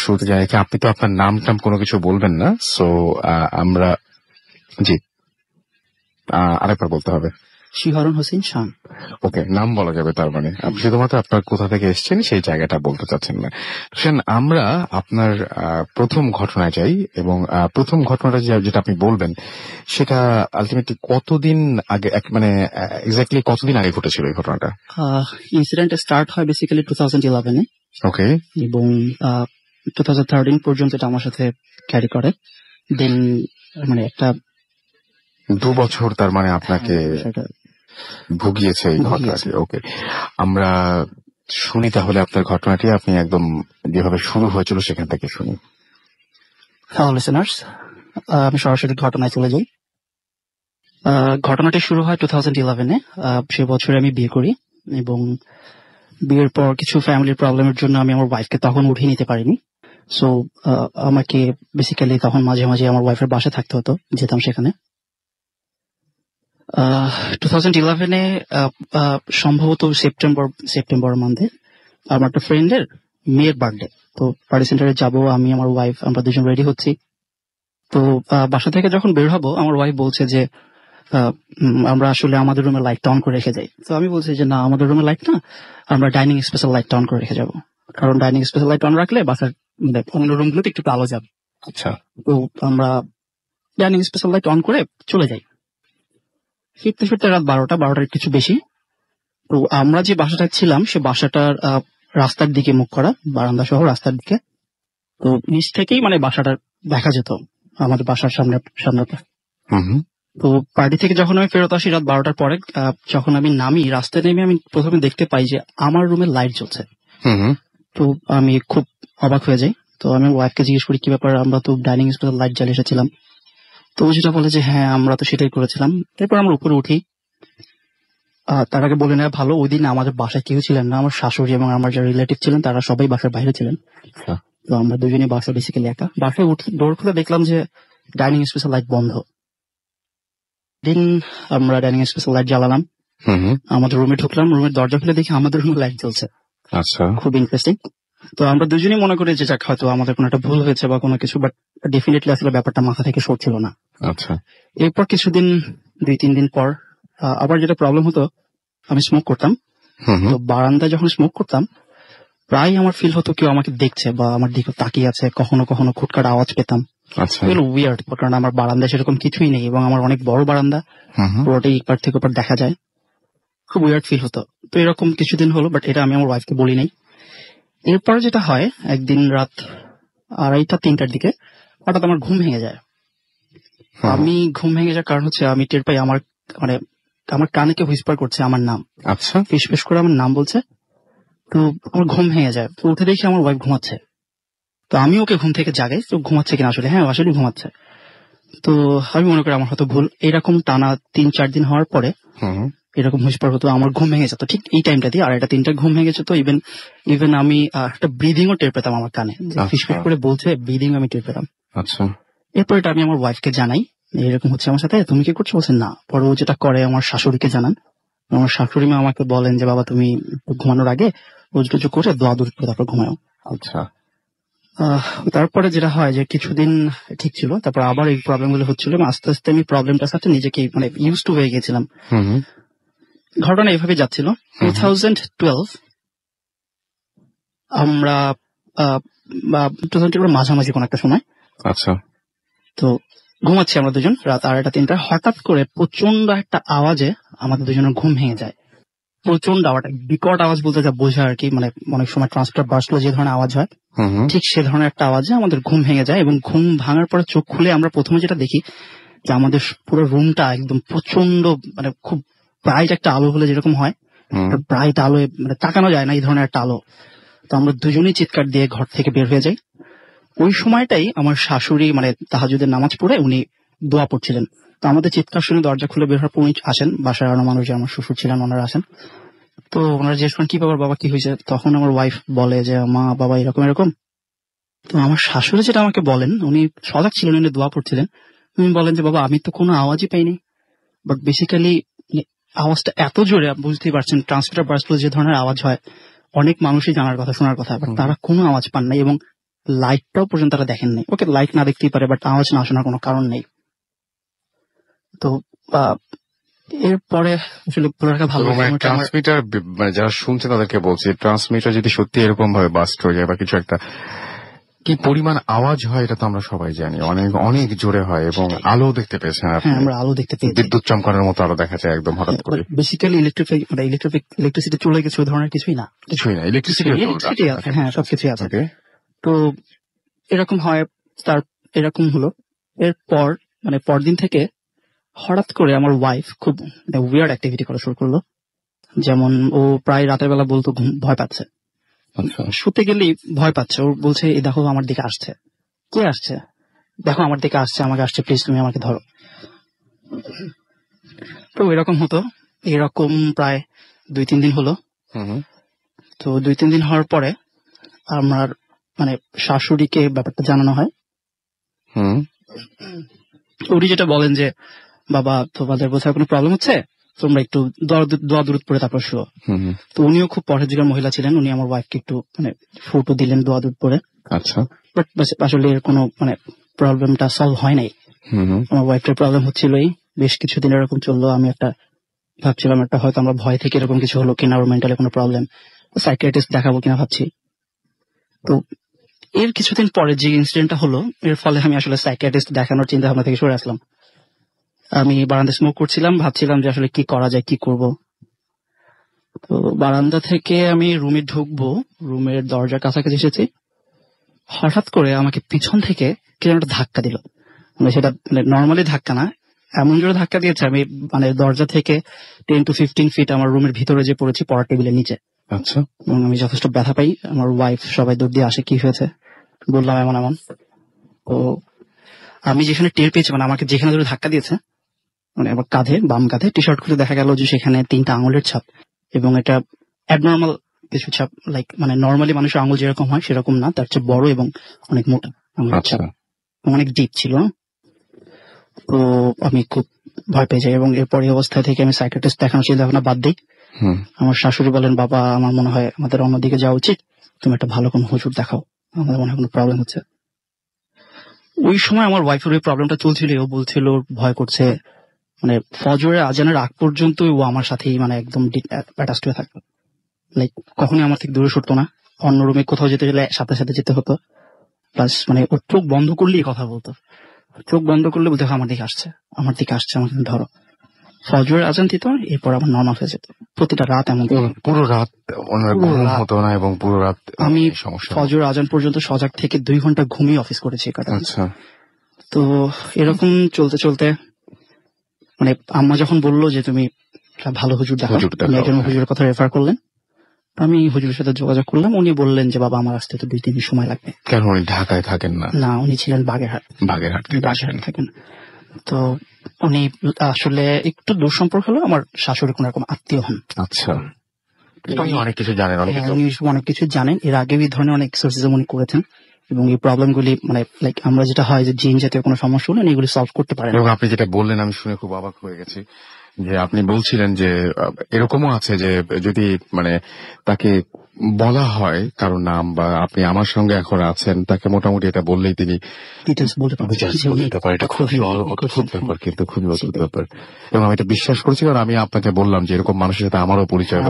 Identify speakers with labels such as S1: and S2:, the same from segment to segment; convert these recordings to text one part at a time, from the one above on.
S1: শুরুতে জানি কি আপনি তো আপনার নাম টাম কোনো কিছু বলবেন না, সো আমরা জি আরেকবার বলতে হবে।
S2: শিহরণ হোসেন শান।
S1: ওকে, নাম বলা যাবে তার মানে আপনি শুধুমাত্র আপনার কোথা থেকে এসেছেন সেই জায়গাটা বলতে চাচ্ছেন না। সেন আমরা আপনার প্রথম ঘটনায় যাই এবং প্রথম ঘটনাটা যেটা আপনি বলবেন সেটা আলটিমেটলি কতদিন আগে, মানে এক্স্যাক্টলি কতদিন আগে ঘটেছিল এই ঘটনাটা?
S2: ইনসিডেন্ট স্টার্ট হয় বেসিক্যালি 2011-এ।
S1: ওকে।
S2: এবং 2013 পর্যন্ত এটা আমার সাথে ক্যারি করে। দেন মানে একটা
S1: 2 বছর তার মানে আপনাকে ভুগিয়েছে এই ঘটনাটি। ওকে, আমরা শুনি তাহলে আপনার ঘটনাটি, আপনি একদম যেভাবে শুরু হয়েছিল সেখান থেকে শুনি।
S2: হ্যালো লিসেনার্স, আমি সরাসরি ঘটনায় চলে যাই। ঘটনাটি শুরু হয় 2011-এ। সে বছরে আমি বিয়ে করি এবং বিয়ের পর কিছু ফ্যামিলির প্রবলেমের জন্য আমি আমার ওয়াইফকে তখন উঠিয়ে নিতে পারিনি। সো আমাকে বেসিক্যালি তখন মাঝে মাঝে আমার ওয়াইফের বাসায় থাকতে হতো, যেতাম সেখানে। 2011-এ সম্ভবত সেপ্টেম্বর মান্থে আমার একটা ফ্রেন্ডের মেয়ের বার্থডে। তো পার্টি সেন্টারে যাবো, আমি আমার ওয়াইফ আমরা দুজন রেডি হচ্ছি। তো বাসা থেকে যখন বের হবো আমার ওয়াইফ বলছে যে আমরা আসলে আমাদের রুমে লাইটটা অন করে রেখে যাই। তো আমি বলছি যে না, আমাদের রুমে লাইট না, আমরা ডাইনিং স্পেশাল লাইটটা অন করে রেখে যাবো, কারণ ডাইনিং স্পেশাল লাইট অন রাখলে বাসার অন্য রুমগুলোতে একটু আলো যাবে।
S1: আচ্ছা।
S2: তো আমরা ডাইনিং স্পেশাল লাইট অন করে চলে যাই। ফিরতে ফিরতে রাত 12টার কিছু বেশি। তো আমরা যে বাসাটা ছিলাম সে বাসাটার রাস্তার দিকে মুখ করা, বারান্দা সহ রাস্তার দিকে। তো নিচ থেকেই মানে বাসাটা দেখা যেত, আমাদের বাসার সামনেটা। তো পার্টি থেকে যখন আমি ফেরত আসি রাত 12টার পরে, যখন আমি নামি রাস্তায় নেমে আমি প্রথমে দেখতে পাই যে আমার রুমে লাইট জ্বলছে। তো আমি খুব অবাক হয়ে যাই। তো আমি ওয়াইফকে জিজ্ঞেস করি কি ব্যাপার, আমরা তো ডাইনিং স্পেশাল লাইট জ্বালিয়ে এসেছিলাম। তো যেটা বলে যে হ্যাঁ আমরা তো সেটাই করেছিলাম। তারপর আমরা উপরে উঠি। তার আগে বলে নেওয়া ভালো, ওই দিন আমাদের বাসায় কেউ ছিলেন না, আমার শাশুড়ি এবং আমার যারা রিলেটিভ ছিলেন তারা সবাই বাসার বাইরে ছিলেন। তো আমরা দুজনে বাসা বেসিক্যালি একা। বাসায় উঠে ডোর খুলে দেখলাম যে ডাইনিং স্পেশাল লাইট বন্ধ। দিন আমরা ডাইনিং স্পেশাল লাইট জ্বালালাম, আমাদের রুমে ঢুকলাম, রুমের দরজা খুলে দেখি আমাদের রুমে লাইট জ্বলছে।
S1: আচ্ছা,
S2: খুব ইন্টারেস্টিং। তো আমরা দুজনেই মনে করি যে যাক হয়তো আমাদের কোনো একটা ভুল হয়েছে বা কোনো কিছু, বাট ডেফিনেটলি আসলে ব্যাপারটা মাথা থেকে সরছিল না।
S1: আচ্ছা।
S2: এরপর কিছুদিন 2-3 দিন পর আবার যেটা প্রবলেম হতো, আমি স্মোক করতাম। তো বারান্দায় যখন স্মোক করতাম প্রায় আমার ফিল হতো কেউ আমাকে দেখছে বা আমার দিকে তাকিয়ে আছে। কখনো কখনো খুটকাট আওয়াজ পেতাম। এগুলো উইয়ার্ড, কারণ আমার বারান্দায় সেরকম কিছুই নেই এবং আমার অনেক বড় বারান্দা, পুরোটাই এপার থেকে ওপার দেখা যায়। খুব উইয়ার্ড ফিল হতো। তো এরকম কিছুদিন হলো, বাট এটা আমি আমার ওয়াইফকে বলি নাই। এরপর যেটা হয়, একদিন রাত 2:30-3টার দিকে হঠাৎ আমার ঘুম ভেঙে যায়। আমি ঘুম ভেঙে যাওয়ার কারণ হচ্ছে আমি টের পাই আমার আমার কানে কেউ হুইসপার করছে আমার নাম।
S1: আচ্ছা।
S2: ফিস করে আমার নাম বলছে। তো আমার ঘুম ভেঙে যায়। তো উঠে দেখি আমার ওয়াইফ ঘুমাচ্ছে। তো আমি ওকে ঘুম থেকে জাগাই, তো ঘুমাচ্ছে কিনা আসলে, হ্যাঁ আসলে ঘুমাচ্ছে। তো আমি মনে করি আমার হয়তো ভুল। এরকম টানা 3-4 দিন হওয়ার পরে এরকম হুইসপার হতো, আমার ঘুম ভেঙে যেত ঠিক এই টাইমটা দিয়ে। 2:30-3টায় ঘুম ভেঙে যেত। ইভেন আমি একটা ব্রিদিংও টের পেতাম আমার কানে, ফিস করে বলছে, ব্রিদিং আমি টের পেতাম।
S1: আচ্ছা।
S2: এরপর এটা আমি আমার ওয়াইফকে জানাই, এরকম হচ্ছে আমার সাথে, তুমি কি করছো? বলছেন না। পরে ও যেটা করে আমার শাশুড়িকে জানান। আমার শাশুড়ি মা আমাকে বলেন যে বাবা তুমি ঘুমানোর আগে রোজ কিছু করে দোয়া দূর করে তারপর ঘুমাও।
S1: আচ্ছা।
S2: তারপরে যেটা হয় যে কিছুদিন ঠিক ছিল, তারপর আবার এই প্রবলেম গুলো হচ্ছিল এবং আস্তে আস্তে আমি প্রবলেমটার সাথে নিজেকে মানে ইউজ টু হয়ে গেছিলাম। ঘটনা এভাবে যাচ্ছিল। 2012 আমরা 2012 মাঝামাঝি কোন একটা সময়।
S1: আচ্ছা।
S2: তো ঘুমাচ্ছি আমরা দুজন রাত 2:30-3টা, হঠাৎ করে প্রচন্ড একটা আওয়াজে আমাদের দুজনের ঘুম ভেঙে যায়। প্রচন্ড আওয়াজ, বিকট আওয়াজ বলতে যা বোঝা আর কি, মানে অনেক সময় ট্রান্সফার বাসলো যে ধরনের আওয়াজ হয় ঠিক সে ধরনের একটা আওয়াজে আমাদের ঘুম ভেঙে যায়। এবং ঘুম ভাঙার পরে চোখ খুলে আমরা প্রথমে যেটা দেখি যে আমাদের পুরো রুমটা একদম প্রচন্ড মানে খুব ব্রাইট একটা আলো হলে যেরকম হয়, ব্রাইট আলো, মানে তাকানো যায় না এই ধরনের একটা আলো। তো আমরা দুজনেই চিৎকার দিয়ে ঘর থেকে বের হয়ে যাই। ওই সময়টাই আমার শাশুড়ি মানে তাহাজ্জুদের নামাজ পড়ে উনি দোয়া পড়ছিলেন। তো আমাদের চিৎকার শুনে দরজা খুলে বের হওয়ার পর উনি আসেন, বাসার আরো মানুষ যে আমার শ্বশুর ছিলেন ওনারা আসেন। তো ওনারা জিজ্ঞেস করেন কি ব্যাপার বাবা, কি হয়েছে? তখন আমার ওয়াইফ বলে যে মা বাবা এরকম এরকম। তো আমার শাশুড়ি যেটা আমাকে বলেন, উনি সজাগ ছিলেন, উনি দোয়া পড়ছিলেন। উনি বলেন যে বাবা আমি তো কোনো আওয়াজই পাইনি, বাট বেসিক্যালি আওয়াজটা এত জোরে, বুঝতেই পারছেন ট্রান্সমিটার বার্স্ট যে ধরনের আওয়াজ হয় অনেক মানুষই জানার কথা, শোনার কথা, বাট তারা কোনো আওয়াজ পান নাই এবং লাইটটাও পর্যন্ত তারা দেখেন নাই। ওকে, লাইট না দেখতেই পারে, বাট আওয়াজ না শোনার কোনো কারণ নেই। তো এরপরে আসলে বলে রাখা ভালো।
S1: ট্রান্সমিটার মানে যারা শুনছে তাদেরকে বলছি, ট্রান্সমিটার যদি সত্যি এরকম ভাবে বাস্ট হয়ে যায় বা কিছু একটা, কি পরিমাণ আওয়াজ হয় এটা তো আমরা সবাই জানি, অনেক অনেক জোরে হয়। এবং আলো দেখতে পেয়েছেন আপনি?
S2: হ্যাঁ, আমরা আলো দেখতে পেয়েছি।
S1: বিদ্যুৎ চমকানোর মতো আলো দেখা যায় একদম হঠাৎ করে।
S2: বেসিক্যালি ইলেকট্রিসিটি চলে গেছে, ওই ধরনের কিছুই না।
S1: কিছুই না, ইলেকট্রিসিটি
S2: আছে, হ্যাঁ, সবকিছুই আছে। তো এরকম হয়, তার এরকম হলো। এরপর মানে পরদিন থেকে হঠাৎ করে আমার ওয়াইফ খুব উইয়ার্ড অ্যাক্টিভিটি করা শুরু করলো। যেমন ও প্রায় রাতের বেলা বলতো ভয় পাচ্ছে, শুতে গেলেই ভয় পাচ্ছে। ও বলছে, এই দেখো আমার দিকে আসছে। কে আসছে? দেখো আমার দিকে আসছে, আমাকে আসছে, প্লিজ তুমি আমাকে ধরো। তো এরকম হতো, এরকম প্রায় 2-3 দিন হলো। তো 2-3 দিন হওয়ার পরে আমার মানে শাশুড়িকে ব্যাপারটা জানানো হয়। উনি যেটা বলেন যে, বাবা তোমাদের বোঝার কোনো প্রবলেম হচ্ছে, তোমরা একটু দোয়া দূরত পড়ে তারপর শুও। তো উনিও খুব পরহেজগার মহিলা ছিলেন, উনি আমার ওয়াইফকে একটু মানে ফটো দিলেন দোয়া দূরত পড়ে।
S1: আচ্ছা,
S2: বাট আসলে এর কোনো মানে প্রবলেমটা সলভ হয় নাই। আমার ওয়াইফের প্রবলেম হচ্ছিলই, বেশ কিছুদিন এরকম চললো। আমি ভাবছিলাম একটা হয়তো আমরা ভয় থেকে এরকম কিছু হলো কিনা, ওর মেন্টালি কোনো প্রবলেম, সাইকিয়াট্রিস্ট দেখাবো কিনা ভাবছি। তো এর কিছুদিন পরে যে ইনসিডেন্টটা হলো, এর ফলে আমি আসলে সাইকিয়াট্রিস্ট দেখানোর চিন্তা ভাবনা থেকে সরে আসলাম। আমি বারান্দায় স্মোক করছিলাম, ভাবছিলাম যে আসলে কি করা যায়, কি করব। তো বারান্দা থেকে আমি রুমে ঢুকবো, রুমের দরজার কাছাকাছি এসেছি, হঠাৎ করে আমাকে পিছন থেকে কেন একটা ধাক্কা দিল। মানে সেটা মানে নর্মালি ধাক্কা না, এমন জোরে ধাক্কা দিয়েছে আমি মানে দরজা থেকে 10 to 15 ফিট আমার রুমের ভিতরে যে পড়েছি, পড়ার টেবিলের নিচে।
S1: আচ্ছা,
S2: এবং আমি যথেষ্ট ব্যথা পাই। আমার ওয়াইফ সবাই দৌড় দিয়ে আসে, কি হয়েছে বললাম এমন এমন। তো আমি যেখানে টের পেয়েছি, মানে আমাকে যেখানে ধরে ধাক্কা দিয়েছে, মানে আমার কাঁধে, বাম কাঁধে, টি শার্ট খুলে দেখা গেল যে সেখানে 3টা আঙুলের ছাপ। এবং এটা অ্যাবনর্মাল কিছু ছাপ, লাইক মানে নর্মালি মানুষের আঙুল যেরকম হয় সেরকম না, তার চেয়ে বড় এবং অনেক মোটা আঙুলের ছাপ, অনেক ডিপ ছিল। তো আমি খুব ভয় পেয়ে যাই এবং এরপর এই অবস্থা থেকে আমি সাইকিয়াট্রিস্ট দেখানোর চিন্তা ভাবনা বাদ দিই। আমার শাশুড়ি বলেন, বাবা আমার মনে হয় আমাদের অন্যদিকে যাওয়া উচিত, তুমি একটা ভালো কোনো হুজুর দেখাও, আমাদের মনে হয় কোনো প্রবলেম হচ্ছে। ওই সময় আমার ওয়াইফের ওই প্রবলেমটা চলছিল, ও বলছিল ওর ভয় করছে, মানে ফজরের আজানের আগ পর্যন্ত ও আমার সাথেই মানে একদম অ্যাটাচড হয়ে থাকতো। লাইক কখনোই আমার থেকে দূরে সরতো না, অন্য রুমে কোথাও যেতে গেলে সাথে সাথে যেতে হতো। প্লাস মানে ওর চোখ বন্ধ করলেই কথা বলতো, চোখ বন্ধ করলে বলতে আমার দিকে আসছে, আমার দিকে আসছে, আমাকে ধরো। ফজরের আজান দিত, এরপর আবার নর্মাল হয়ে যেত। প্রতিটা রাত এমন,
S1: পুরো রাত হতো না এবং পুরো রাত
S2: আমি ফজর আজান পর্যন্ত সজাগ থেকে 2 ঘন্টা ঘুমিয়ে অফিস করেছি।
S1: আচ্ছা,
S2: তো এরকম চলতে চলতে মানে আম্মা যখন বললো যে তুমি ভালো হুজুর দেখাও, একজন হুজুরের কথা রেফার করলেন, আমি হুজুরের সাথে যোগাযোগ করলাম। উনি বললেন যে বাবা আমার আসতে তো 2-3 দিন সময় লাগবে।
S1: কেন, উনি ঢাকায় থাকেন না?
S2: না, উনি ছিলেন বাগেরহাট থাকেন। তো উনি আসলে একটু দূর সম্পর্ক হলো, আমার শাশুড়ি কোন রকম আত্মীয় হন।
S1: আচ্ছা, অনেক কিছু জানেন,
S2: অনেক কিছু জানেন। এর আগে এই ধরনের অনেক এক্সারসাইজ উনি করেছেন এবং এই প্রবলেম গুলি মানে লাইক আমরা যেটা হয় যে জিন জাতীয় কোনো সমস্যা হলে এগুলি সলভ করতে পারেন।
S1: এবং আপনি যেটা বললেন আমি শুনে খুব অবাক হয়ে গেছি, যে আপনি বলছিলেন যে এরকমও আছে যে যদি মানে তাকে বলা হয় কারো নাম, বা আপনি আমার সঙ্গে এখন আছেন, তাকে মোটামুটি এটা বললেই তিনি
S2: ডিটেলস বলতে পারেন।
S1: এটা খুবই অদ্ভুত ব্যাপার, কিন্তু খুবই অদ্ভুত ব্যাপার। এবং আমি এটা বিশ্বাস করছি, কারণ আমি আপনাকে বললাম যে এরকম মানুষের সাথে আমারও পরিচয়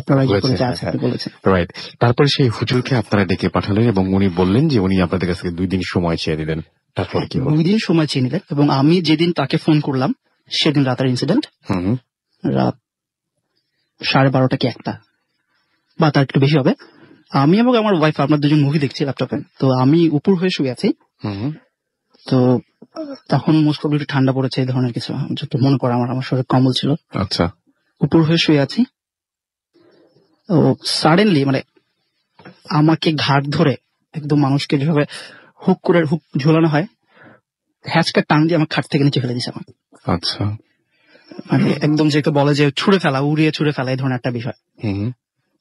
S1: হয়েছে। রাইট। তারপরে সেই হুজুরকে আপনারা ডেকে পাঠালেন এবং উনি বললেন যে উনি আপনাদের কাছ থেকে 2 দিন সময় চেয়ে দিলেন। তারপর কি হলো?
S2: 2 দিন সময় চেয়ে নিলেন এবং আমি যেদিন তাকে ফোন করলাম সেদিন রাতের ইনসিডেন্ট। রাত 12:30 কি 1টা বা তার একটু বেশি হবে। আমি এবং আমার ওয়াইফ আমরা দুজন মুভি দেখছি ল্যাপটপে। তো আমি উপর হয়ে শুয়ে আছি। তো তখন মোস্ট প্রবলি একটু ঠান্ডা পড়েছে, এই ধরনের কিছু যত মনে করে। আমার শরীর কম্বল ছিল।
S1: আচ্ছা,
S2: উপর হয়ে শুয়ে আছি। তো সাডেনলি মানে আমাকে ঘাট ধরে একদম মানুষকে যেভাবে হুক ঝোলানো হয়, হ্যাচকা টান দিয়ে আমার খাট থেকে নিচে ফেলে দিয়েছে আমাকে।
S1: আচ্ছা,
S2: মানে একদম যেটা বলে যে উড়িয়ে ছুড়ে ফেলা, এই ধরনের একটা বিষয়।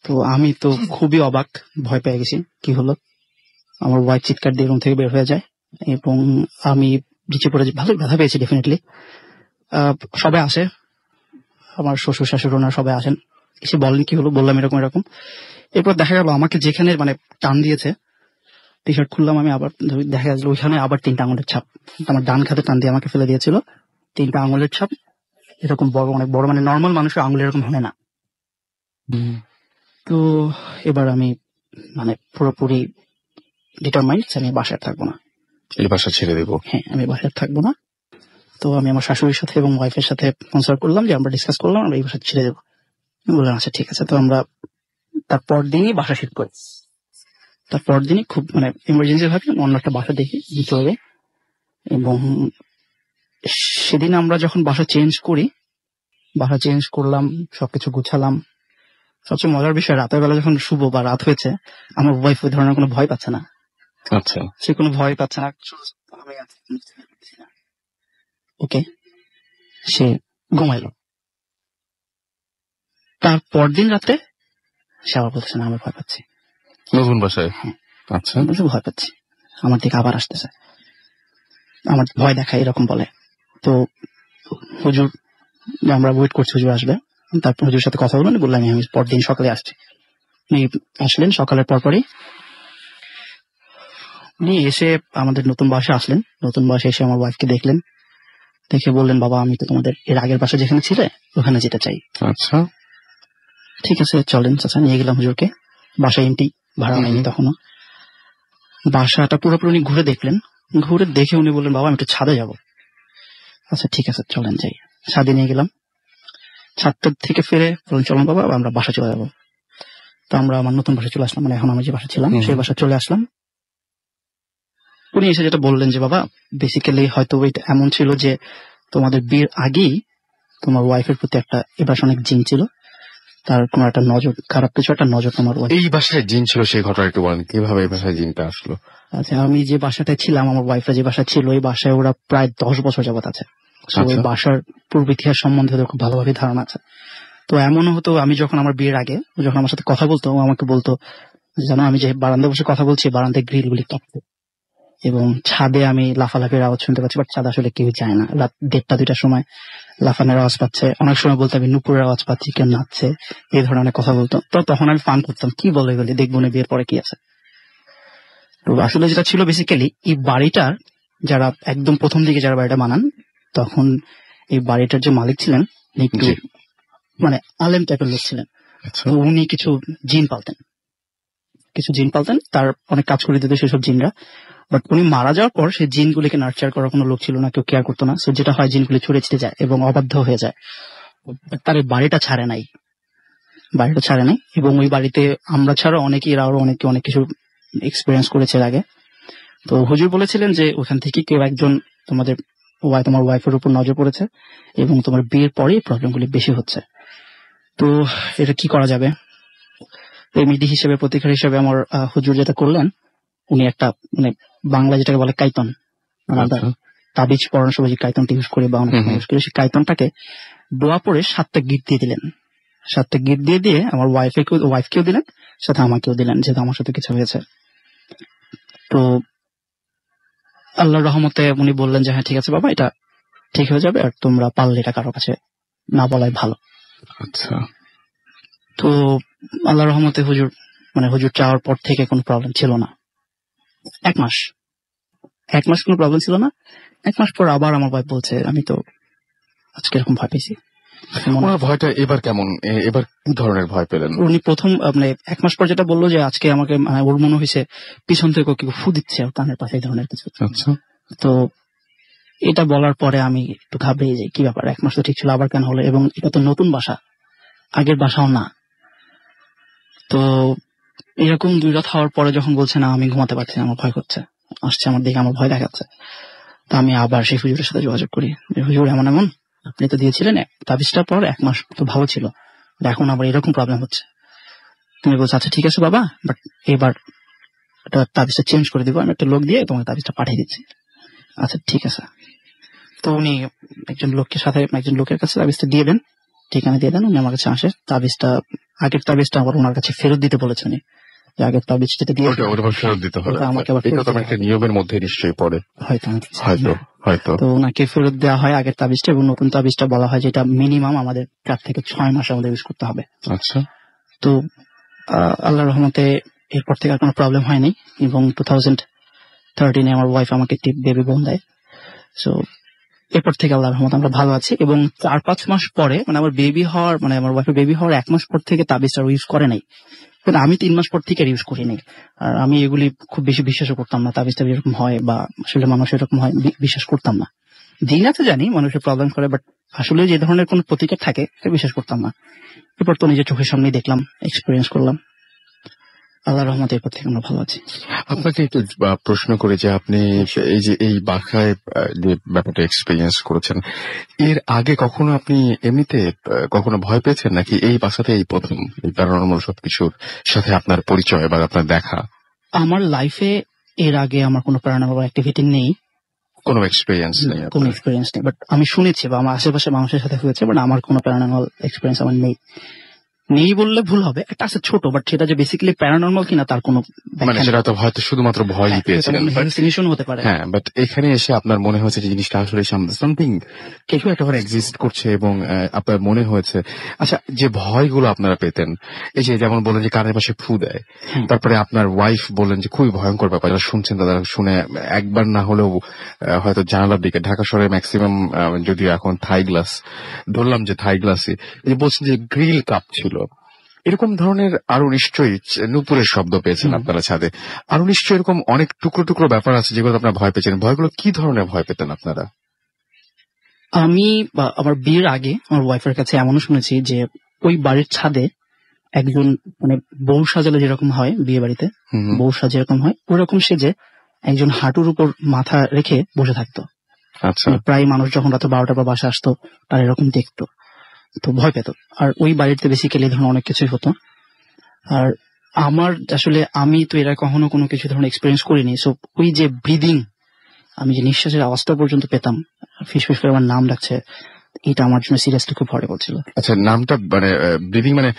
S2: তো আমি তো খুবই অবাক, ভয় পেয়ে গেছি কি হলো। আমার ওয়াইফ চিৎকার দিয়ে রুম থেকে বের হয়ে যায় এবং আমি নিচে পড়ে ভালো ব্যথা পেয়েছি ডেফিনেটলি। সবাই আসে, আমার শ্বশুর শাশুড়ি ওনারা সবাই আসেন, এসে বলেন কি হলো, বললাম এরকম এরকম। এরপর দেখা গেল আমাকে যেখানে মানে টান দিয়েছে টি শার্ট খুললাম আমি, আবার দেখা গেল ওইখানে আবার 3টা আঙুলের ছাপ। আমার ডান খাতে টান দিয়ে আমাকে ফেলে দিয়েছিল, 3টা আঙুলের ছাপ। এরকম বড়, অনেক বড়, মানে নর্মাল মানুষের আঙুল এরকম হয় না। তো এবার আমি মানে পুরোপুরি ডিটারমাইন্ড আমি বাসায় থাকবো না।
S1: এই বাসা ছেড়ে দেবো।
S2: হ্যাঁ, আমি বাসায় থাকবো না। তো আমি আমার শাশুড়ির সাথে এবং ওয়াইফের সাথে কনসাল্ট করলাম, যে আমরা ডিসকাস করলাম আমরা এই বাসা ছেড়ে দেবো। বললাম আচ্ছা ঠিক আছে। তো আমরা তারপর দিনই বাসা শিফট করি। তারপর দিনই খুব মানে ইমার্জেন্সি ভাবে অন্য একটা বাসা দেখি চলে। এবং সেদিন আমরা যখন বাসা চেঞ্জ করি, বাসা চেঞ্জ করলাম, সবকিছু গুছালাম। সবচেয়ে মজার বিষয়, রাতের বেলা যখন শুভ বা রাত হয়েছে, আমার ওয়াইফ ওই ধরনের কোনো ভয় পাচ্ছে না।
S1: আচ্ছা,
S2: সে কোনো ভয় পাচ্ছে না। ওকে, সে ঘুমাইলো। তার পরদিন রাতে সে আবার বলছে না আমি ভয় পাচ্ছি।
S1: নতুন বাসায়?
S2: হ্যাঁ।
S1: আচ্ছা,
S2: ভয় পাচ্ছি, আমার দিকে আবার আসতেছে, আমার ভয় দেখায়, এরকম বলে। তো হুজুর, আমরা ওয়েট করছি হুজুর আসবে। তারপর হুজুর সাথে কথা বলবেন, বললাম আমি পরদিন সকালে আসছি। উনি আসলেন সকালের পরপরই। উনি এসে আমাদের নতুন বাসায় আসলেন। নতুন বাসায় এসে আমার ওয়াইফকে দেখলেন, দেখে বললেন বাবা আমি তো তোমাদের এর আগের বাসা যেখানে ছিলে ওখানে যেতে চাই।
S1: আচ্ছা,
S2: ঠিক আছে চলেন চাচা। নিয়ে গেলাম হুজুরকে। বাসা এমটি, ভাড়া নেয়নি তখনও। বাসাটা পুরোপুরি ঘুরে দেখলেন। ঘুরে দেখে উনি বললেন বাবা আমি একটু ছাদে যাবো। আচ্ছা ঠিক আছে চলেন যাই। ছাদে নিয়ে গেলাম। ছাদটা থেকে ফিরে বললেন চলেন বাবা আমরা বাসা চলে যাবো। তো আমরা আমার নতুন বাসায় চলে আসলাম, মানে এখন আমি যে বাসা ছিলাম সেই বাসা চলে আসলাম। উনি এসে যেটা বললেন যে বাবা বেসিক্যালি হয়তো এটা এমন ছিল যে তোমাদের বিয়ের আগেই তোমার ওয়াইফের প্রতি একটা এবার অনেক জিন ছিল, তার কোনো একটা নজর, খারাপ কিছু একটা নজর তোমার ওয়াইফ।
S1: এই বাসায় জিন ছিল, সেই ঘটনা একটু বলেন, কিভাবে এই বাসায় জিনটা আসলো?
S2: আচ্ছা, আমি যে বাসাটায় ছিলাম, আমার ওয়াইফরা যে বাসা ছিল, ওই বাসায় ওরা প্রায় 10 বছর যাবত আছে। ওই বাসার পূর্ব ইতিহাস সম্বন্ধে ওদের খুব ভালোভাবে ধারণা আছে। তো এমনও হতো আমি যখন আমার বিয়ের আগে যখন আমার সাথে কথা বলতো, ও আমাকে বলতো জানো আমি যে বারান্দায় বসে কথা বলছি, বারান্দায় গ্রিল গুলি কাঁপছে এবং ছাদে আমি লাফালাফির আওয়াজ শুনতে পাচ্ছি, বাট ছাদে আসলে কেউ যায় না। রাত 1:30-2টার সময় লাফানোর আওয়াজ পাচ্ছে। অনেক সময় বলতো আমি নুপুরের আওয়াজ পাচ্ছি, কেউ নাচছে, এই ধরনের অনেক কথা বলতো। তো তখন আমি ফান করতাম, কি বলে গেলি দেখবো না বিয়ের পরে কি আছে। তো আসলে যেটা ছিল বেসিক্যালি এই বাড়িটার যারা একদম প্রথম দিকে যারা বাড়িটা বানান, তখন এই বাড়িটার যে মালিক ছিলেন একটু মানে আলেম টাইপের লোক ছিলেন। তো উনি কিছু জিন পালতেন, তার অনেক কাজ করে দিত সেসব জিনরা। বাট উনি মারা যাওয়ার পর সেই জিনগুলিকে নার্চার করার কোনো লোক ছিল না, কেউ কেয়ার করতো না। সো যেটা হয় জিনগুলি ছড়ে ছিটে যায় এবং অবাধ্য হয়ে যায়। তার এই বাড়িটা ছাড়ে নাই এবং ওই বাড়িতে আমরা ছাড়া অনেকেই আরো অনেক কিছু এক্সপিরিয়েন্স করেছে এর আগে। তো হুজুর বলেছিলেন যে ওখান থেকে কেউ একজন তোমার ওয়াইফের উপর নজর পড়েছে এবং তোমার বিয়ের পরেই প্রবলেমগুলি বেশি হচ্ছে। তো এটা কি করা যাবে? রেমিডি হিসেবে, প্রতিকার হিসেবে আমার হুজুর যেটা করলেন, উনি একটা মানে বাংলা যেটাকে বলে কাইতন, আমরা তাবিজ পড়ানোর সময় যে কাইতনটা ইউজ করি বা অনেক ইউজ করি, সেই কাইতনটাকে দোয়া পড়ে 7টা গিট দিয়ে দিলেন। 7টা গিট দিয়ে আমার ওয়াইফকেও দিলেন, সাথে আমাকেও দিলেন, যেহেতু আমার সাথে কিছু হয়েছে। তো আল্লাহর রহমতে উনি বললেন যে হ্যাঁ ঠিক আছে বাবা এটা ঠিক হয়ে যাবে, আর তোমরা পারলে এটা কারো কাছে না বলাই ভালো।
S1: আচ্ছা।
S2: তো আল্লাহর রহমতে হুজুর চাওয়ার পর থেকে কোনো প্রবলেম ছিল না। 1 মাস কোনো প্রবলেম ছিল না। 1 মাস পর আবার আমার ওয়াইফ বলছে আমি তো আজকে এরকম ভয় পেয়েছি।
S1: ভয়টা এবার কেমন? এবার কি ধরনের ভয় পেলেন?
S2: উনি প্রথম মানে 1 মাস পর যেটা বললো যে আজকে আমাকে ওর মনে হয়েছে পিছন থেকে কেউ ফু দিচ্ছে কানের পাশে, এই ধরনের কিছু।
S1: আচ্ছা।
S2: তো এটা বলার পরে আমি একটু ঘাবড়ে যাই, কি ব্যাপার, 1 মাস তো ঠিক ছিল, আবার কেন হলো? এবং এটা তো নতুন বাসা, আগের বাসাও না। তো এরকম 2 রাত হওয়ার পরে যখন বলছে না আমি ঘুমাতে পারছি না, আমার ভয় করছে, আসছে আমার দিকে, আমার ভয় দেখাচ্ছে, তো আমি আবার সেই হুজুরের সাথে যোগাযোগ করি। হুজুর এমন আপনি তো দিয়েছিলেন তাবিজটার পর 1 মাস তো ভালো ছিল, এখন আবার এরকম প্রবলেম হচ্ছে। তুমি বলছো আচ্ছা ঠিক আছে বাবা, বাট এবার তাবিজটা চেঞ্জ করে দিব, আমি একটা লোক দিয়ে তোমাকে তাবিজটা পাঠিয়ে দিচ্ছি। আচ্ছা ঠিক আছে। তো উনি একজন লোকের কাছে তাবিজটা দিয়ে দেন, ঠিকানা দিয়ে দেন। উনি আমার কাছে আসে, আগের তাবিজটা আবার ওনার কাছে ফেরত দিতে বলেছেন। আগের তাবিজ যেটা দিয়ে
S1: ফেরত দিতে হবে,
S2: আমাকে আবার
S1: একটা নিয়মের মধ্যে নিশ্চয়ই পড়ে, হয়তো।
S2: তো ওনাকে ফেরত দেওয়া হয় আগের তাবিজটা, এবং নতুন তাবিজটা বলা হয় যেটা মিনিমাম আমাদের 4 থেকে 6 মাস আমাদের ইউজ করতে হবে।
S1: আচ্ছা।
S2: তো আল্লাহর রহমতে এরপর থেকে আর কোনো প্রবলেম হয়নি, এবং 2013 আমার ওয়াইফ আমাকে একটি বেবি বোন দেয়। সো এরপর থেকে আল্লাহর রহমতে আমরা ভালো আছি। এবং 4-5 মাস পরে, মানে আমার বেবি হওয়ার, মানে আমার ওয়াইফের বেবি হওয়ার 1 মাস পর থেকে তাবিজটা ইউজ করে নাই, কিন্তু আমি 3 মাস পর থেকে ইউজ করি নাই। আর আমি এগুলি খুব বেশি বিশ্বাসও করতাম না, তাবিজটা এরকম হয় বা আসলে মানুষ এরকম হয় বিশ্বাস করতাম না। দিন আছে জানি মানুষের প্রবলেম করে, বাট আসলে যে ধরনের কোন প্রতিকার থাকে সেটা বিশ্বাস করতাম না। এরপর তো নিজের চোখের সামনেই দেখলাম, এক্সপিরিয়েন্স করলাম, আল্লাহর রহমতে এরপর থেকে আমরা ভালো আছি।
S1: আপনাকে একটু প্রশ্ন করে যে আপনি এই যে এই বাসায় যে ব্যাপারটা এক্সপিরিয়েন্স করেছেন, এর আগে কখনো আপনি এমনিতে কখনো ভয় পেয়েছেন, নাকি এই বাসাতে এই প্রথম এই প্যারানরমাল সবকিছুর সাথে আপনার পরিচয় বা আপনার দেখা?
S2: আমার লাইফে এর আগে আমার কোনো প্যারানরমাল অ্যাক্টিভিটি নেই,
S1: কোনো এক্সপিরিয়েন্স নেই
S2: কোনো
S1: আপনার?
S2: এক্সপিরিয়েন্স নেই, বাট আমি শুনেছি বা আমার আশেপাশে মানুষের সাথে হয়েছে, বাট আমার কোনো প্যারানরমাল এক্সপিরিয়েন্স আমার নেই। নেই বললে ভুল হবে, একটা আছে ছোট, বাট সেটা যে বেসিক্যালি প্যারানরমাল কিনা তার কোনো
S1: মানে সেটা তো হয়তো শুধুমাত্র ভয়ই পেয়েছিলেন।
S2: হ্যালুসিনেশন হতে পারে।
S1: হ্যাঁ, বাট এখানে এসে আপনার মনে হয়েছে যে জিনিসটা আসলে সামথিং কিছু একটা এক্সিস্ট করছে, এবং আপনার মনে হয়েছে। আচ্ছা, যে ভয়গুলো আপনারা পেতেন, এই যে যেমন বলেন যে কানের পাশে ফু দেয়, তারপরে আপনার ওয়াইফ বলেন যে খুবই ভয়ঙ্কর ব্যাপার, যারা শুনছেন তারা শুনে একবার না হলেও হয়তো জানালার দিকে, ঢাকা শহরে ম্যাক্সিমাম, যদিও এখন থাই গ্লাস, ধরলাম যে থাই গ্লাসে, এই যে বলছেন যে গ্রিল কাপ ছিল, এরকম ধরনের আরো নিশ্চয়ই নুপুরের শব্দ পেয়েছেন আপনারা ছাদে, আরো নিশ্চয়ই এরকম অনেক টুকরো টুকরো ব্যাপার আছে যেগুলো আপনারা ভয় পেয়েছেন। ভয়গুলো কি ধরনের ভয় পেতেন আপনারা?
S2: আমি আমার বিয়ের আগে আমার ওয়াইফের কাছে এমনও শুনেছি যে ওই বাড়ির ছাদে একজন, মানে বউ সাজালে যেরকম হয় বিয়ে বাড়িতে, বউ সাজে এরকম হয়, ওরকম সেজে একজন হাঁটুর উপর মাথা রেখে বসে থাকতো।
S1: আচ্ছা,
S2: প্রায় মানুষ যখন রাতে 12টার পর বাসা আসতো তার এরকম দেখতো, তো ভয় পেত। আর ওই বাড়িতে বেসিক্যালি ধরুন অনেক কিছুই হতো। আর আমার আসলে আমি তো এরা কখনো কোনো কিছু ধরনের এক্সপিরিয়েন্স করিনি, সো ওই যে ব্রিদিং, আমি যে নিঃশ্বাসের আওয়াজটা পর্যন্ত পেতাম, ফিসফিস করে আমার নাম ডাকছে, এটা আমার জন্য সিরিয়াসলি খুব হরিবল ছিল।
S1: আচ্ছা, নামটা মানে ব্রিদিং মানে